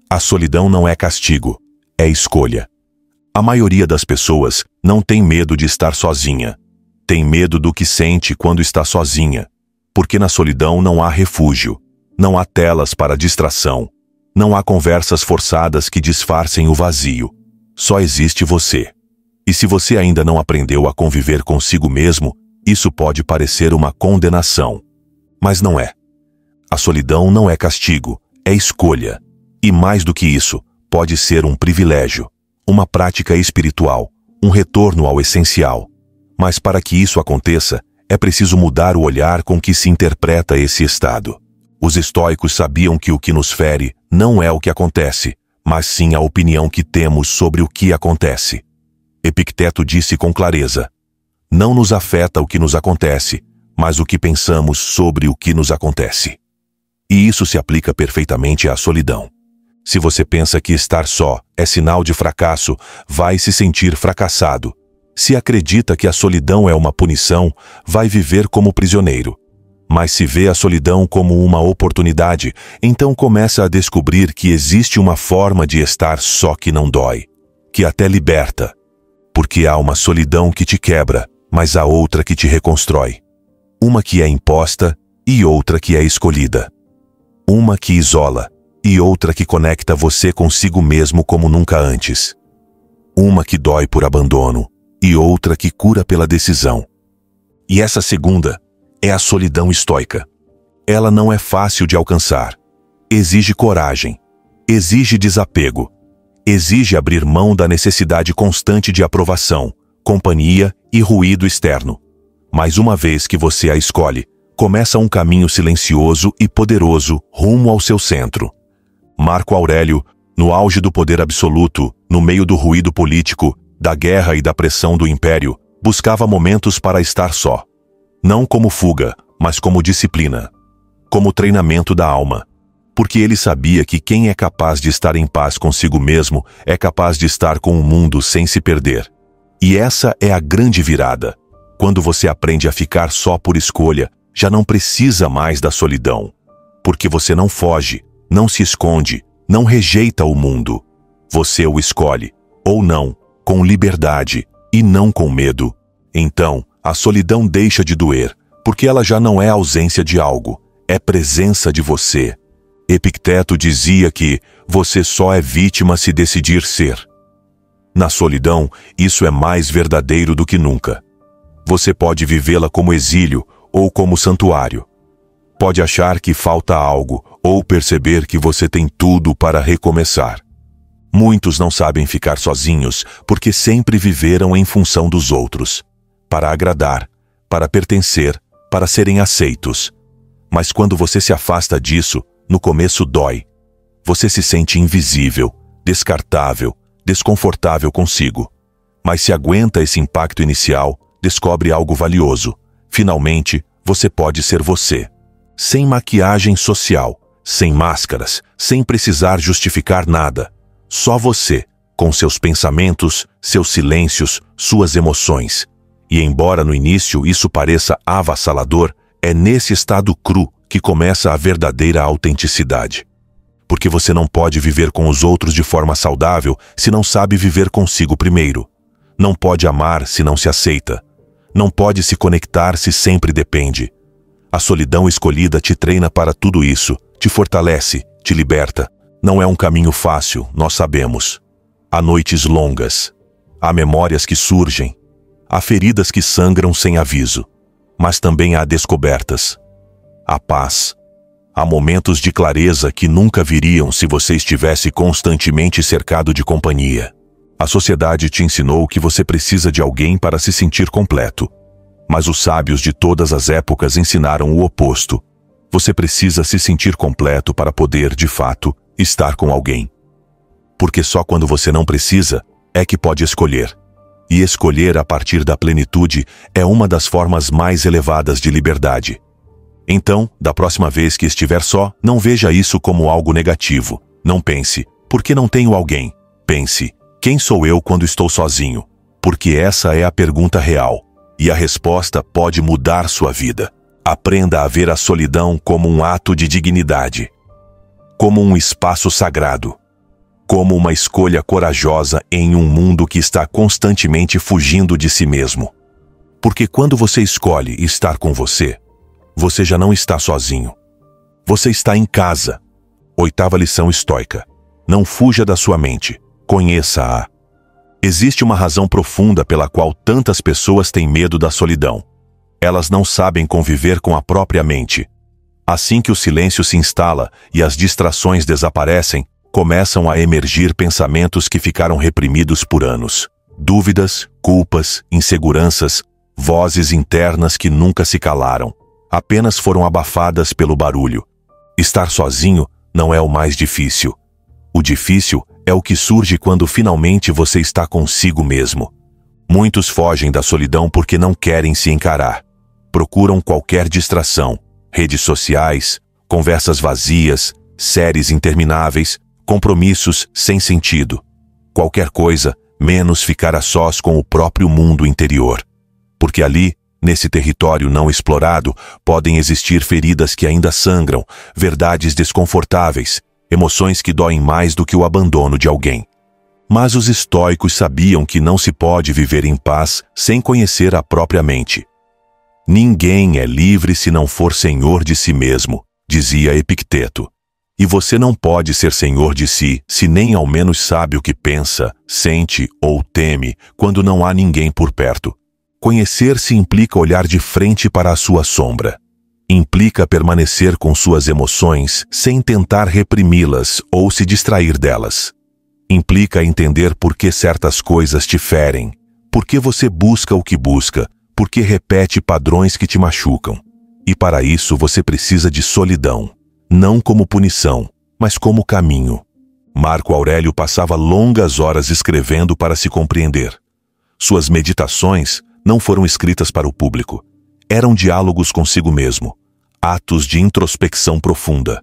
A solidão não é castigo, é escolha. A maioria das pessoas não tem medo de estar sozinha. Tem medo do que sente quando está sozinha, porque na solidão não há refúgio, não há telas para distração, não há conversas forçadas que disfarcem o vazio. Só existe você. E se você ainda não aprendeu a conviver consigo mesmo, isso pode parecer uma condenação. Mas não é. A solidão não é castigo, é escolha. E mais do que isso, pode ser um privilégio, uma prática espiritual, um retorno ao essencial. Mas para que isso aconteça, é preciso mudar o olhar com que se interpreta esse estado. Os estoicos sabiam que o que nos fere não é o que acontece, mas sim a opinião que temos sobre o que acontece. Epicteto disse com clareza: não nos afeta o que nos acontece, mas o que pensamos sobre o que nos acontece. E isso se aplica perfeitamente à solidão. Se você pensa que estar só é sinal de fracasso, vai se sentir fracassado. Se acredita que a solidão é uma punição, vai viver como prisioneiro. Mas se vê a solidão como uma oportunidade, então começa a descobrir que existe uma forma de estar só que não dói, que até liberta. Porque há uma solidão que te quebra, mas há outra que te reconstrói. Uma que é imposta e outra que é escolhida. Uma que isola e outra que conecta você consigo mesmo como nunca antes. Uma que dói por abandono e outra que cura pela decisão. E essa segunda é a solidão estoica. Ela não é fácil de alcançar. Exige coragem, exige desapego, exige abrir mão da necessidade constante de aprovação, companhia e ruído externo. Mas uma vez que você a escolhe, começa um caminho silencioso e poderoso rumo ao seu centro. Marco Aurélio, no auge do poder absoluto, no meio do ruído político, da guerra e da pressão do império, buscava momentos para estar só. Não como fuga, mas como disciplina. Como treinamento da alma. Porque ele sabia que quem é capaz de estar em paz consigo mesmo é capaz de estar com o mundo sem se perder. E essa é a grande virada. Quando você aprende a ficar só por escolha, já não precisa mais da solidão. Porque você não foge, não se esconde, não rejeita o mundo. Você o escolhe, ou não, com liberdade e não com medo. Então, a solidão deixa de doer, porque ela já não é ausência de algo, é presença de você. Epicteto dizia que você só é vítima se decidir ser. Na solidão, isso é mais verdadeiro do que nunca. Você pode vivê-la como exílio ou como santuário. Pode achar que falta algo ou perceber que você tem tudo para recomeçar. Muitos não sabem ficar sozinhos porque sempre viveram em função dos outros, para agradar, para pertencer, para serem aceitos. Mas quando você se afasta disso, no começo dói. Você se sente invisível, descartável, desconfortável consigo. Mas se aguenta esse impacto inicial, descobre algo valioso. Finalmente, você pode ser você. Sem maquiagem social, sem máscaras, sem precisar justificar nada. Só você, com seus pensamentos, seus silêncios, suas emoções. E embora no início isso pareça avassalador, é nesse estado cru que começa a verdadeira autenticidade. Porque você não pode viver com os outros de forma saudável se não sabe viver consigo primeiro. Não pode amar se não se aceita. Não pode se conectar se sempre depende. A solidão escolhida te treina para tudo isso, te fortalece, te liberta. Não é um caminho fácil, nós sabemos. Há noites longas. Há memórias que surgem. Há feridas que sangram sem aviso. Mas também há descobertas. Há paz. Há momentos de clareza que nunca viriam se você estivesse constantemente cercado de companhia. A sociedade te ensinou que você precisa de alguém para se sentir completo. Mas os sábios de todas as épocas ensinaram o oposto. Você precisa se sentir completo para poder, de fato, estar com alguém. Porque só quando você não precisa é que pode escolher. E escolher a partir da plenitude é uma das formas mais elevadas de liberdade. Então, da próxima vez que estiver só, não veja isso como algo negativo. Não pense, por que não tenho alguém? Pense, quem sou eu quando estou sozinho? Porque essa é a pergunta real. E a resposta pode mudar sua vida. Aprenda a ver a solidão como um ato de dignidade. Como um espaço sagrado. Como uma escolha corajosa em um mundo que está constantemente fugindo de si mesmo. Porque quando você escolhe estar com você, você já não está sozinho. Você está em casa. 8ª lição estoica. Não fuja da sua mente. Conheça-a. Existe uma razão profunda pela qual tantas pessoas têm medo da solidão. Elas não sabem conviver com a própria mente. Assim que o silêncio se instala e as distrações desaparecem, começam a emergir pensamentos que ficaram reprimidos por anos. Dúvidas, culpas, inseguranças, vozes internas que nunca se calaram. Apenas foram abafadas pelo barulho. Estar sozinho não é o mais difícil. O difícil é o que surge quando finalmente você está consigo mesmo. Muitos fogem da solidão porque não querem se encarar. Procuram qualquer distração, redes sociais, conversas vazias, séries intermináveis, compromissos sem sentido. Qualquer coisa, menos ficar a sós com o próprio mundo interior. Porque ali, nesse território não explorado, podem existir feridas que ainda sangram, verdades desconfortáveis, emoções que doem mais do que o abandono de alguém. Mas os estoicos sabiam que não se pode viver em paz sem conhecer a própria mente. Ninguém é livre se não for senhor de si mesmo, dizia Epicteto. E você não pode ser senhor de si se nem ao menos sabe o que pensa, sente ou teme quando não há ninguém por perto. Conhecer-se implica olhar de frente para a sua sombra. Implica permanecer com suas emoções sem tentar reprimi-las ou se distrair delas. Implica entender por que certas coisas te ferem, por que você busca o que busca, porque repete padrões que te machucam. E para isso você precisa de solidão, não como punição, mas como caminho. Marco Aurélio passava longas horas escrevendo para se compreender. Suas meditações não foram escritas para o público. Eram diálogos consigo mesmo, atos de introspecção profunda,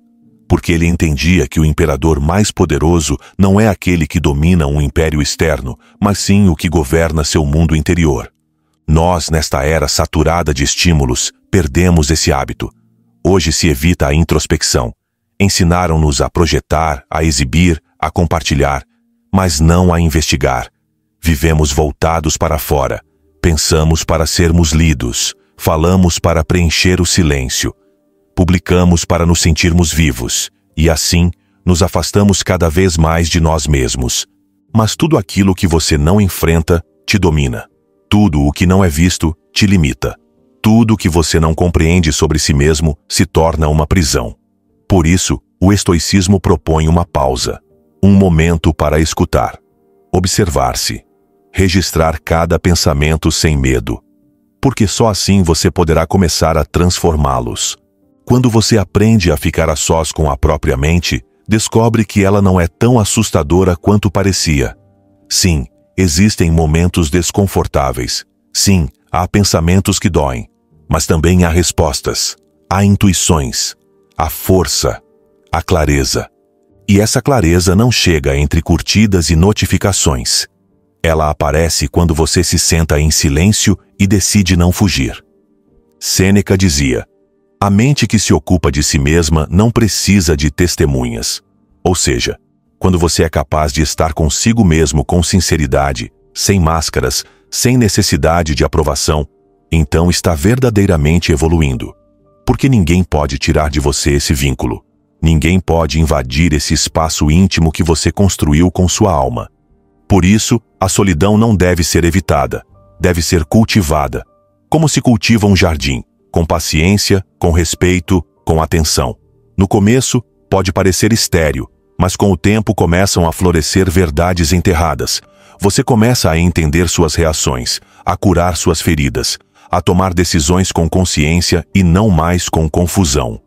porque ele entendia que o imperador mais poderoso não é aquele que domina um império externo, mas sim o que governa seu mundo interior. Nós, nesta era saturada de estímulos, perdemos esse hábito. Hoje se evita a introspecção. Ensinaram-nos a projetar, a exibir, a compartilhar, mas não a investigar. Vivemos voltados para fora, pensamos para sermos lidos, falamos para preencher o silêncio, publicamos para nos sentirmos vivos, e assim nos afastamos cada vez mais de nós mesmos. Mas tudo aquilo que você não enfrenta te domina. Tudo o que não é visto te limita. Tudo o que você não compreende sobre si mesmo se torna uma prisão. Por isso, o estoicismo propõe uma pausa, um momento para escutar, observar-se, registrar cada pensamento sem medo, porque só assim você poderá começar a transformá-los. Quando você aprende a ficar a sós com a própria mente, descobre que ela não é tão assustadora quanto parecia. Sim, existem momentos desconfortáveis. Sim, há pensamentos que doem. Mas também há respostas, há intuições, há força, há clareza. E essa clareza não chega entre curtidas e notificações. Ela aparece quando você se senta em silêncio e decide não fugir. Sêneca dizia: a mente que se ocupa de si mesma não precisa de testemunhas. Ou seja, quando você é capaz de estar consigo mesmo com sinceridade, sem máscaras, sem necessidade de aprovação, então está verdadeiramente evoluindo. Porque ninguém pode tirar de você esse vínculo. Ninguém pode invadir esse espaço íntimo que você construiu com sua alma. Por isso, a solidão não deve ser evitada, deve ser cultivada, como se cultiva um jardim, com paciência, com respeito, com atenção. No começo, pode parecer estéril, mas com o tempo começam a florescer verdades enterradas. Você começa a entender suas reações, a curar suas feridas, a tomar decisões com consciência e não mais com confusão.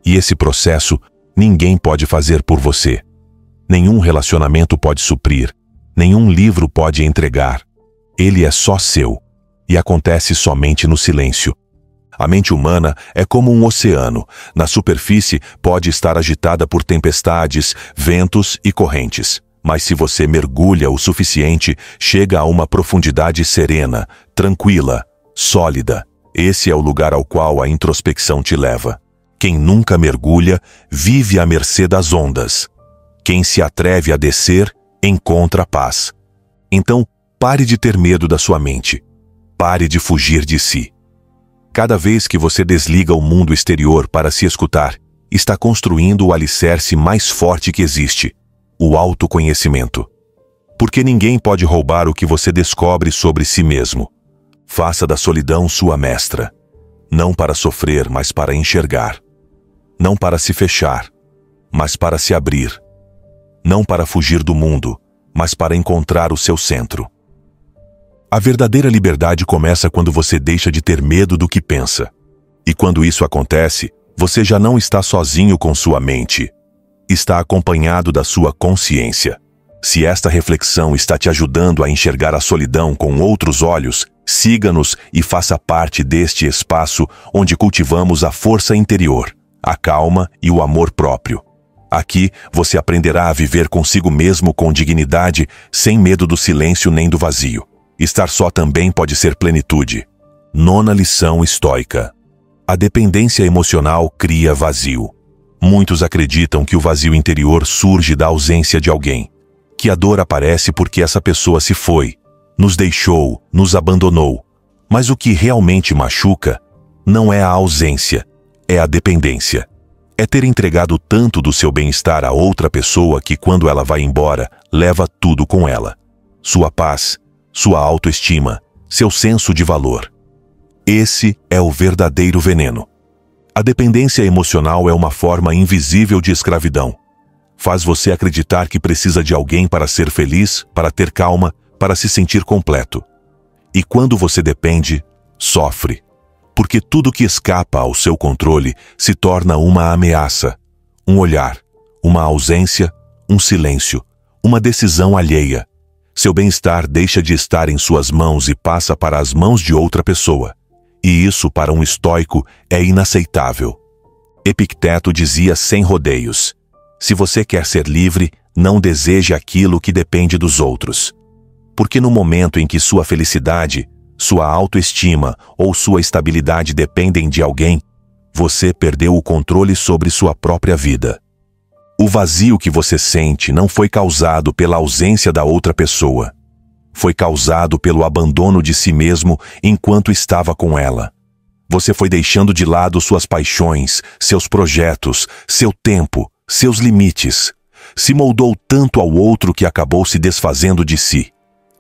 E esse processo ninguém pode fazer por você. Nenhum relacionamento pode suprir, nenhum livro pode entregar. Ele é só seu, e acontece somente no silêncio. A mente humana é como um oceano. Na superfície pode estar agitada por tempestades, ventos e correntes. Mas se você mergulha o suficiente, chega a uma profundidade serena, tranquila, sólida. Esse é o lugar ao qual a introspecção te leva. Quem nunca mergulha, vive à mercê das ondas. Quem se atreve a descer, encontra paz. Então, pare de ter medo da sua mente. Pare de fugir de si. Cada vez que você desliga o mundo exterior para se escutar, está construindo o alicerce mais forte que existe, o autoconhecimento. Porque ninguém pode roubar o que você descobre sobre si mesmo. Faça da solidão sua mestra. Não para sofrer, mas para enxergar. Não para se fechar, mas para se abrir. Não para fugir do mundo, mas para encontrar o seu centro. A verdadeira liberdade começa quando você deixa de ter medo do que pensa. E quando isso acontece, você já não está sozinho com sua mente. Está acompanhado da sua consciência. Se esta reflexão está te ajudando a enxergar a solidão com outros olhos, siga-nos e faça parte deste espaço onde cultivamos a força interior, a calma e o amor próprio. Aqui você aprenderá a viver consigo mesmo com dignidade, sem medo do silêncio nem do vazio. Estar só também pode ser plenitude. 9ª lição estoica. A dependência emocional cria vazio. Muitos acreditam que o vazio interior surge da ausência de alguém, que a dor aparece porque essa pessoa se foi, nos deixou, nos abandonou. Mas o que realmente machuca não é a ausência, é a dependência. É ter entregado tanto do seu bem-estar a outra pessoa que quando ela vai embora, leva tudo com ela. Sua paz, sua autoestima, seu senso de valor. Esse é o verdadeiro veneno. A dependência emocional é uma forma invisível de escravidão. Faz você acreditar que precisa de alguém para ser feliz, para ter calma, para se sentir completo. E quando você depende, sofre, porque tudo que escapa ao seu controle se torna uma ameaça, um olhar, uma ausência, um silêncio, uma decisão alheia. Seu bem-estar deixa de estar em suas mãos e passa para as mãos de outra pessoa. E isso, para um estoico, é inaceitável. Epicteto dizia sem rodeios: se você quer ser livre, não deseje aquilo que depende dos outros. Porque no momento em que sua felicidade, sua autoestima ou sua estabilidade dependem de alguém, você perdeu o controle sobre sua própria vida. O vazio que você sente não foi causado pela ausência da outra pessoa. Foi causado pelo abandono de si mesmo enquanto estava com ela. Você foi deixando de lado suas paixões, seus projetos, seu tempo, seus limites. Se moldou tanto ao outro que acabou se desfazendo de si.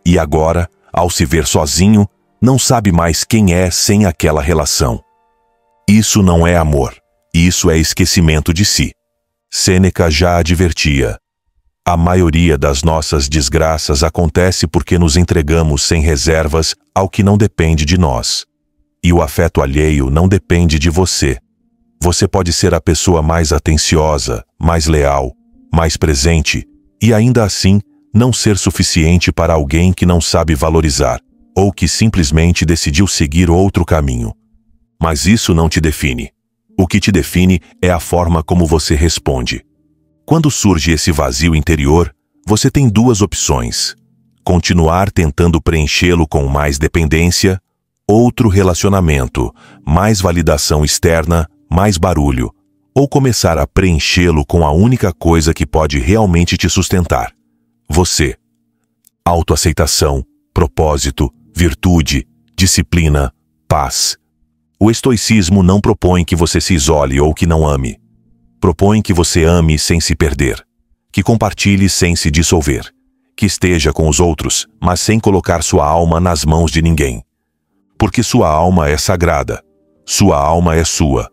E agora, ao se ver sozinho, não sabe mais quem é sem aquela relação. Isso não é amor. Isso é esquecimento de si. Sêneca já advertia: a maioria das nossas desgraças acontece porque nos entregamos sem reservas ao que não depende de nós. E o afeto alheio não depende de você. Você pode ser a pessoa mais atenciosa, mais leal, mais presente, e ainda assim não ser suficiente para alguém que não sabe valorizar, ou que simplesmente decidiu seguir outro caminho. Mas isso não te define. O que te define é a forma como você responde. Quando surge esse vazio interior, você tem duas opções: continuar tentando preenchê-lo com mais dependência, outro relacionamento, mais validação externa, mais barulho, ou começar a preenchê-lo com a única coisa que pode realmente te sustentar: você. Autoaceitação, propósito, virtude, disciplina, paz. O estoicismo não propõe que você se isole ou que não ame. Propõe que você ame sem se perder, que compartilhe sem se dissolver, que esteja com os outros, mas sem colocar sua alma nas mãos de ninguém. Porque sua alma é sagrada, sua alma é sua.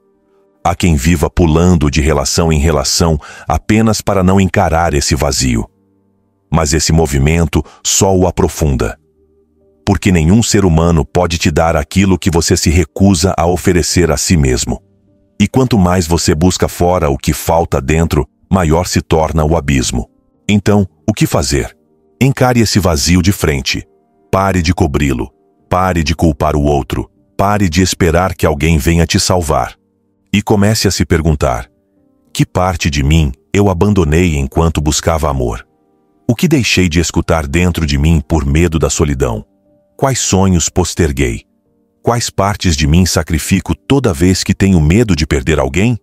Há quem viva pulando de relação em relação apenas para não encarar esse vazio. Mas esse movimento só o aprofunda. Porque nenhum ser humano pode te dar aquilo que você se recusa a oferecer a si mesmo. E quanto mais você busca fora o que falta dentro, maior se torna o abismo. Então, o que fazer? Encare esse vazio de frente. Pare de cobri-lo. Pare de culpar o outro. Pare de esperar que alguém venha te salvar. E comece a se perguntar: que parte de mim eu abandonei enquanto buscava amor? O que deixei de escutar dentro de mim por medo da solidão? Quais sonhos posterguei? Quais partes de mim sacrifico toda vez que tenho medo de perder alguém?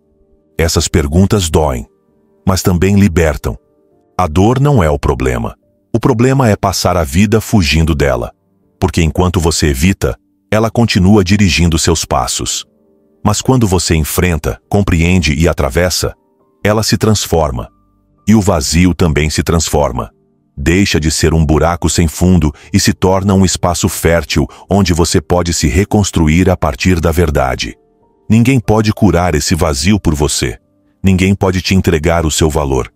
Essas perguntas doem, mas também libertam. A dor não é o problema. O problema é passar a vida fugindo dela. Porque enquanto você evita, ela continua dirigindo seus passos. Mas quando você enfrenta, compreende e atravessa, ela se transforma. E o vazio também se transforma. Deixa de ser um buraco sem fundo e se torna um espaço fértil onde você pode se reconstruir a partir da verdade. Ninguém pode curar esse vazio por você. Ninguém pode te entregar o seu valor.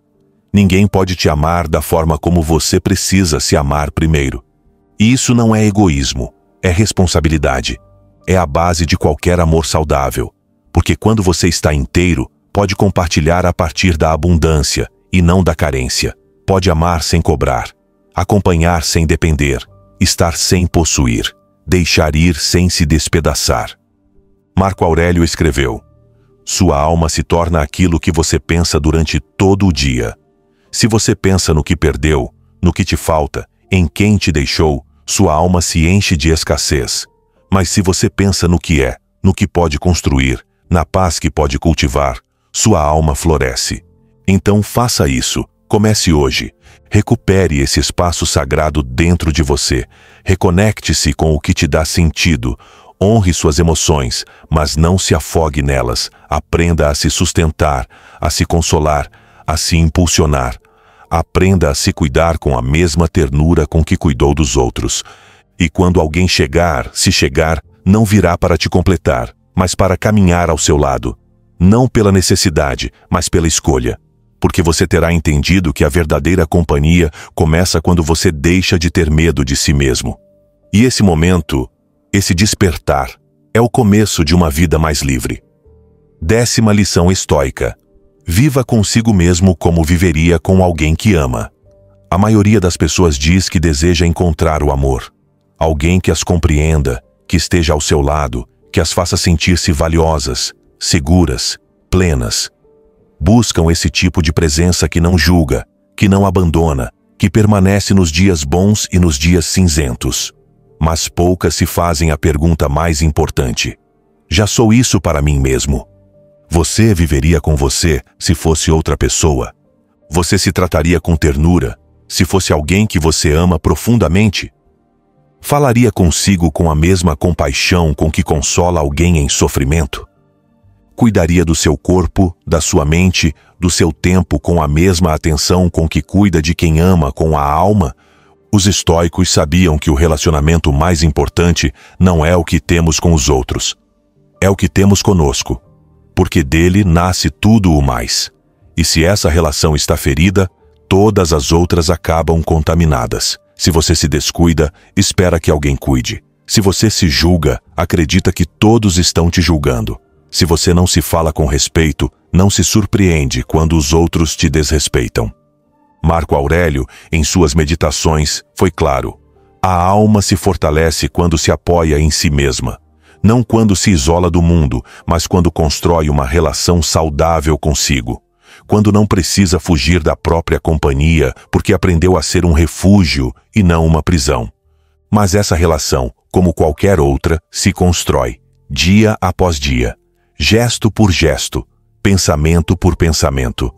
Ninguém pode te amar da forma como você precisa se amar primeiro. E isso não é egoísmo, é responsabilidade. É a base de qualquer amor saudável. Porque quando você está inteiro, pode compartilhar a partir da abundância e não da carência. Pode amar sem cobrar, acompanhar sem depender, estar sem possuir, deixar ir sem se despedaçar. Marco Aurélio escreveu: sua alma se torna aquilo que você pensa durante todo o dia. Se você pensa no que perdeu, no que te falta, em quem te deixou, sua alma se enche de escassez. Mas se você pensa no que é, no que pode construir, na paz que pode cultivar, sua alma floresce. Então faça isso. Comece hoje. Recupere esse espaço sagrado dentro de você. Reconecte-se com o que te dá sentido. Honre suas emoções, mas não se afogue nelas. Aprenda a se sustentar, a se consolar, a se impulsionar. Aprenda a se cuidar com a mesma ternura com que cuidou dos outros. E quando alguém chegar, se chegar, não virá para te completar, mas para caminhar ao seu lado. Não pela necessidade, mas pela escolha. Porque você terá entendido que a verdadeira companhia começa quando você deixa de ter medo de si mesmo. E esse momento, esse despertar, É o começo de uma vida mais livre. 10ª lição estoica. Viva consigo mesmo como viveria com alguém que ama. A maioria das pessoas diz que deseja encontrar o amor. Alguém que as compreenda, que esteja ao seu lado, que as faça sentir-se valiosas, seguras, plenas. Buscam esse tipo de presença que não julga, que não abandona, que permanece nos dias bons e nos dias cinzentos. Mas poucas se fazem a pergunta mais importante. Já sou isso para mim mesmo? Você viveria com você se fosse outra pessoa? Você se trataria com ternura se fosse alguém que você ama profundamente? Falaria consigo com a mesma compaixão com que consola alguém em sofrimento? Cuidaria do seu corpo, da sua mente, do seu tempo com a mesma atenção com que cuida de quem ama com a alma? Os estoicos sabiam que o relacionamento mais importante não é o que temos com os outros. É o que temos conosco, porque dele nasce tudo o mais. E se essa relação está ferida, todas as outras acabam contaminadas. Se você se descuida, espera que alguém cuide. Se você se julga, acredita que todos estão te julgando. Se você não se fala com respeito, não se surpreende quando os outros te desrespeitam. Marco Aurélio, em suas meditações, foi claro. A alma se fortalece quando se apoia em si mesma. Não quando se isola do mundo, mas quando constrói uma relação saudável consigo. Quando não precisa fugir da própria companhia, porque aprendeu a ser um refúgio e não uma prisão. Mas essa relação, como qualquer outra, se constrói, dia após dia. Gesto por gesto, pensamento por pensamento.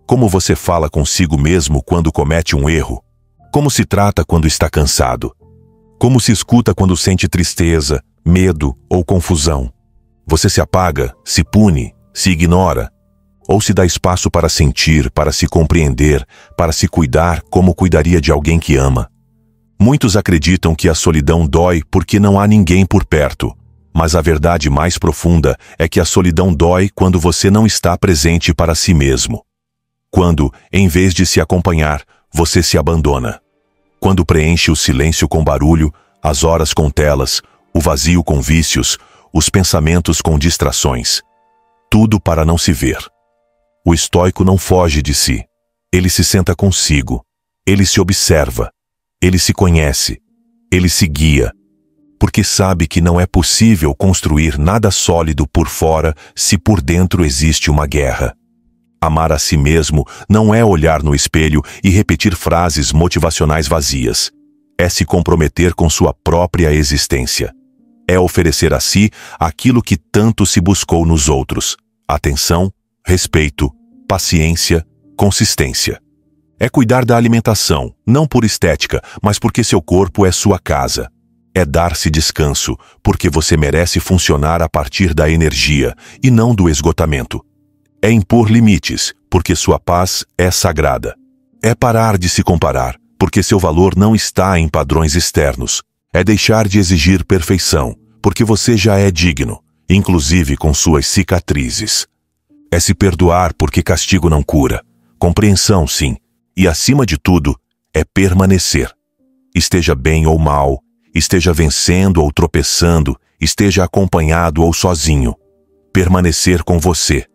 Como você fala consigo mesmo quando comete um erro? Como se trata quando está cansado? Como se escuta quando sente tristeza, medo ou confusão? Você se apaga, se pune, se ignora? Ou se dá espaço para sentir, para se compreender, para se cuidar como cuidaria de alguém que ama? Muitos acreditam que a solidão dói porque não há ninguém por perto. Mas a verdade mais profunda é que a solidão dói quando você não está presente para si mesmo. Quando, em vez de se acompanhar, você se abandona. Quando preenche o silêncio com barulho, as horas com telas, o vazio com vícios, os pensamentos com distrações. Tudo para não se ver. O estoico não foge de si. Ele se senta consigo. Ele se observa. Ele se conhece. Ele se guia. Porque sabe que não é possível construir nada sólido por fora se por dentro existe uma guerra. Amar a si mesmo não é olhar no espelho e repetir frases motivacionais vazias. É se comprometer com sua própria existência. É oferecer a si aquilo que tanto se buscou nos outros: atenção, respeito, paciência, consistência. É cuidar da alimentação, não por estética, mas porque seu corpo é sua casa. É dar-se descanso, porque você merece funcionar a partir da energia e não do esgotamento. É impor limites, porque sua paz é sagrada. É parar de se comparar, porque seu valor não está em padrões externos. É deixar de exigir perfeição, porque você já é digno, inclusive com suas cicatrizes. É se perdoar porque castigo não cura. Compreensão, sim. E, acima de tudo, é permanecer. Esteja bem ou mal, esteja vencendo ou tropeçando, esteja acompanhado ou sozinho. Permanecer com você.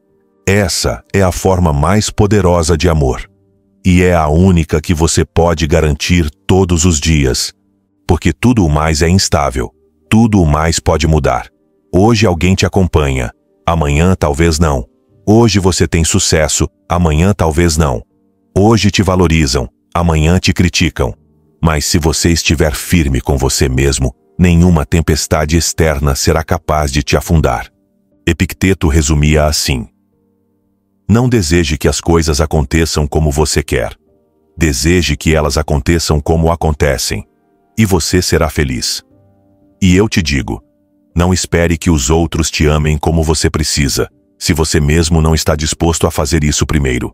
Essa é a forma mais poderosa de amor. E é a única que você pode garantir todos os dias. Porque tudo o mais é instável. Tudo o mais pode mudar. Hoje alguém te acompanha. Amanhã talvez não. Hoje você tem sucesso. Amanhã talvez não. Hoje te valorizam. Amanhã te criticam. Mas se você estiver firme com você mesmo, nenhuma tempestade externa será capaz de te afundar. Epicteto resumia assim: não deseje que as coisas aconteçam como você quer. Deseje que elas aconteçam como acontecem. E você será feliz. E eu te digo, não espere que os outros te amem como você precisa, se você mesmo não está disposto a fazer isso primeiro.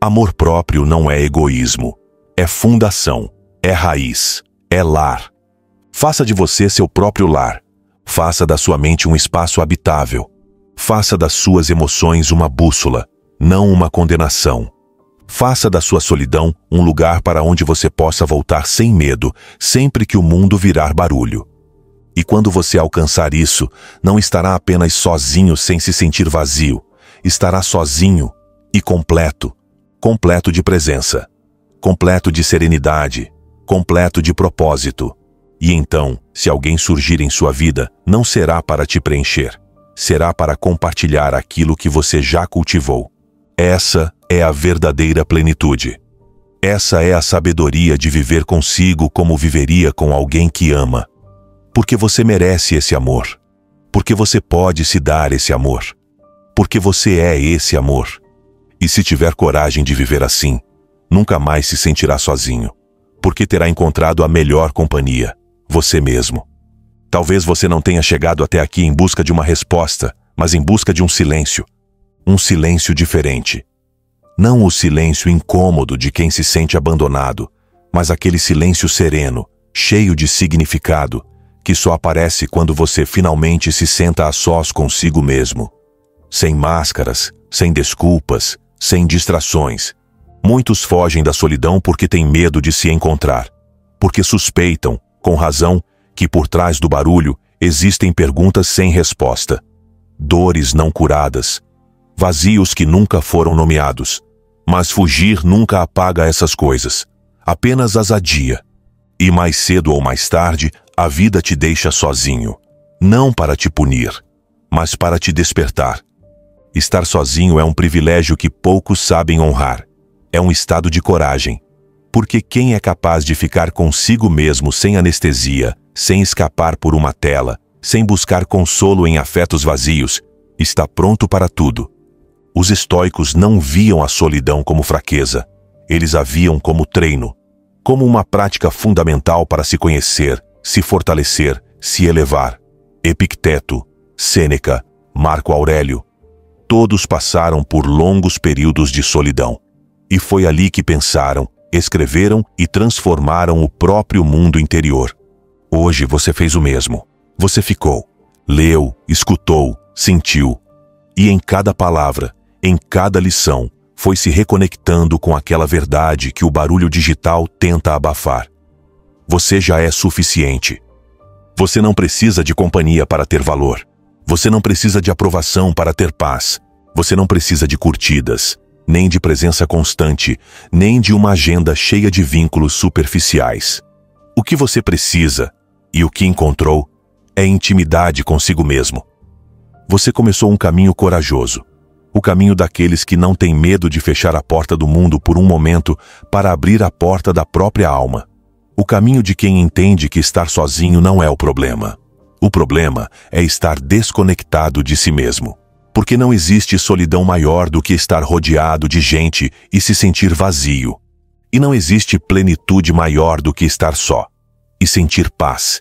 Amor próprio não é egoísmo. É fundação. É raiz, é lar. Faça de você seu próprio lar. Faça da sua mente um espaço habitável. Faça das suas emoções uma bússola, não uma condenação. Faça da sua solidão um lugar para onde você possa voltar sem medo, sempre que o mundo virar barulho. E quando você alcançar isso, não estará apenas sozinho sem se sentir vazio. Estará sozinho e completo. Completo de presença. Completo de serenidade. Completo de propósito. E então, se alguém surgir em sua vida, não será para te preencher. Será para compartilhar aquilo que você já cultivou. Essa é a verdadeira plenitude. Essa é a sabedoria de viver consigo como viveria com alguém que ama. Porque você merece esse amor. Porque você pode se dar esse amor. Porque você é esse amor. E se tiver coragem de viver assim, nunca mais se sentirá sozinho. Porque terá encontrado a melhor companhia, você mesmo. Talvez você não tenha chegado até aqui em busca de uma resposta, mas em busca de um silêncio. Um silêncio diferente. Não o silêncio incômodo de quem se sente abandonado, mas aquele silêncio sereno, cheio de significado, que só aparece quando você finalmente se senta a sós consigo mesmo. Sem máscaras, sem desculpas, sem distrações. Muitos fogem da solidão porque têm medo de se encontrar. Porque suspeitam, com razão, que por trás do barulho existem perguntas sem resposta. Dores não curadas. Vazios que nunca foram nomeados. Mas fugir nunca apaga essas coisas. Apenas as adia. E mais cedo ou mais tarde, a vida te deixa sozinho. Não para te punir, mas para te despertar. Estar sozinho é um privilégio que poucos sabem honrar. É um estado de coragem. Porque quem é capaz de ficar consigo mesmo sem anestesia, sem escapar por uma tela, sem buscar consolo em afetos vazios, está pronto para tudo. Os estoicos não viam a solidão como fraqueza. Eles a viam como treino, como uma prática fundamental para se conhecer, se fortalecer, se elevar. Epicteto, Sêneca, Marco Aurélio, todos passaram por longos períodos de solidão. E foi ali que pensaram, escreveram e transformaram o próprio mundo interior. Hoje você fez o mesmo. Você ficou, leu, escutou, sentiu. E em cada palavra, em cada lição, foi se reconectando com aquela verdade que o barulho digital tenta abafar. Você já é suficiente. Você não precisa de companhia para ter valor. Você não precisa de aprovação para ter paz. Você não precisa de curtidas, nem de presença constante, nem de uma agenda cheia de vínculos superficiais. O que você precisa, e o que encontrou, é intimidade consigo mesmo. Você começou um caminho corajoso. O caminho daqueles que não têm medo de fechar a porta do mundo por um momento para abrir a porta da própria alma. O caminho de quem entende que estar sozinho não é o problema. O problema é estar desconectado de si mesmo. Porque não existe solidão maior do que estar rodeado de gente e se sentir vazio. E não existe plenitude maior do que estar só e sentir paz.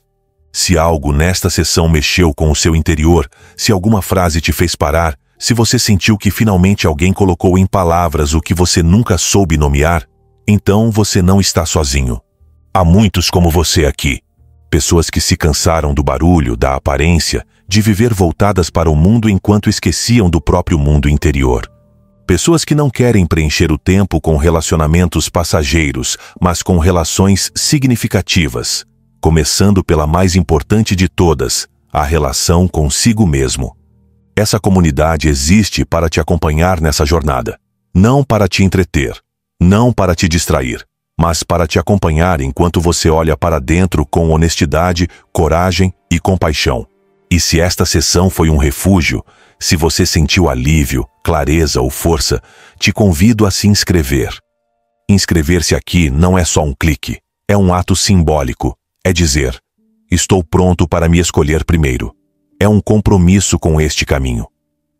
Se algo nesta sessão mexeu com o seu interior, se alguma frase te fez parar, se você sentiu que finalmente alguém colocou em palavras o que você nunca soube nomear, então você não está sozinho. Há muitos como você aqui. Pessoas que se cansaram do barulho, da aparência, de viver voltadas para o mundo enquanto esqueciam do próprio mundo interior. Pessoas que não querem preencher o tempo com relacionamentos passageiros, mas com relações significativas, começando pela mais importante de todas, a relação consigo mesmo. Essa comunidade existe para te acompanhar nessa jornada, não para te entreter, não para te distrair, mas para te acompanhar enquanto você olha para dentro com honestidade, coragem e compaixão. E se esta sessão foi um refúgio, se você sentiu alívio, clareza ou força, te convido a se inscrever. Inscrever-se aqui não é só um clique, é um ato simbólico, é dizer, estou pronto para me escolher primeiro. É um compromisso com este caminho.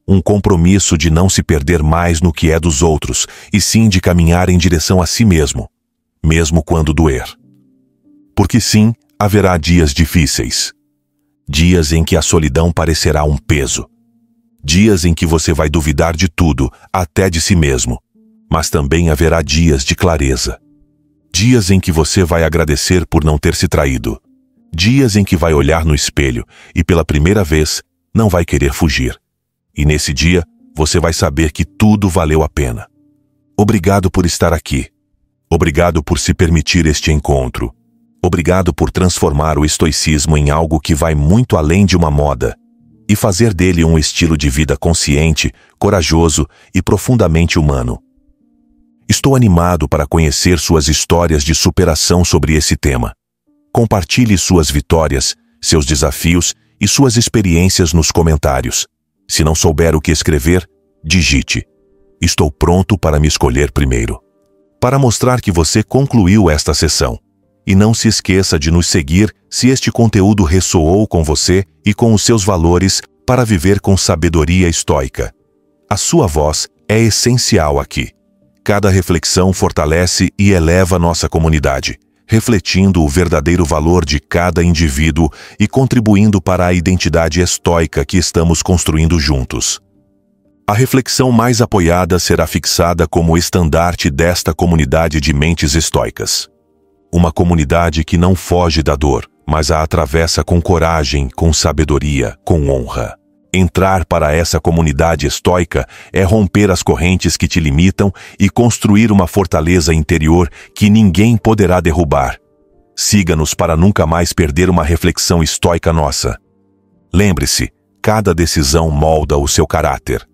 Um compromisso de não se perder mais no que é dos outros, e sim de caminhar em direção a si mesmo, mesmo quando doer. Porque sim, haverá dias difíceis. Dias em que a solidão parecerá um peso. Dias em que você vai duvidar de tudo, até de si mesmo. Mas também haverá dias de clareza. Dias em que você vai agradecer por não ter se traído. Dias em que vai olhar no espelho e pela primeira vez não vai querer fugir. E nesse dia você vai saber que tudo valeu a pena. Obrigado por estar aqui. Obrigado por se permitir este encontro. Obrigado por transformar o estoicismo em algo que vai muito além de uma moda e fazer dele um estilo de vida consciente, corajoso e profundamente humano. Estou animado para conhecer suas histórias de superação sobre esse tema. Compartilhe suas vitórias, seus desafios e suas experiências nos comentários. Se não souber o que escrever, digite: "Estou pronto para me escolher primeiro", para mostrar que você concluiu esta sessão. E não se esqueça de nos seguir se este conteúdo ressoou com você e com os seus valores para viver com sabedoria estoica. A sua voz é essencial aqui. Cada reflexão fortalece e eleva nossa comunidade, refletindo o verdadeiro valor de cada indivíduo e contribuindo para a identidade estoica que estamos construindo juntos. A reflexão mais apoiada será fixada como estandarte desta comunidade de mentes estoicas. Uma comunidade que não foge da dor, mas a atravessa com coragem, com sabedoria, com honra. Entrar para essa comunidade estoica é romper as correntes que te limitam e construir uma fortaleza interior que ninguém poderá derrubar. Siga-nos para nunca mais perder uma reflexão estoica nossa. Lembre-se, cada decisão molda o seu caráter.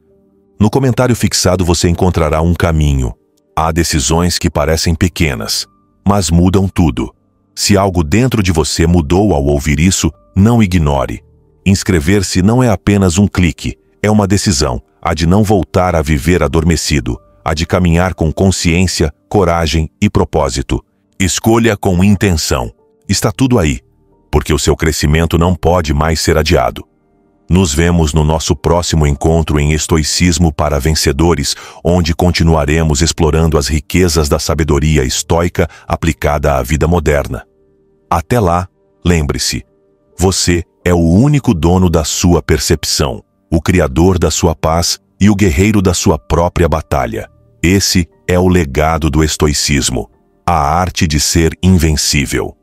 No comentário fixado você encontrará um caminho. Há decisões que parecem pequenas, mas mudam tudo. Se algo dentro de você mudou ao ouvir isso, não ignore. Inscrever-se não é apenas um clique, é uma decisão, a de não voltar a viver adormecido, a de caminhar com consciência, coragem e propósito. Escolha com intenção. Está tudo aí, porque o seu crescimento não pode mais ser adiado. Nos vemos no nosso próximo encontro em Estoicismo para Vencedores, onde continuaremos explorando as riquezas da sabedoria estoica aplicada à vida moderna. Até lá, lembre-se, você é o único dono da sua percepção, o criador da sua paz e o guerreiro da sua própria batalha. Esse é o legado do estoicismo, a arte de ser invencível.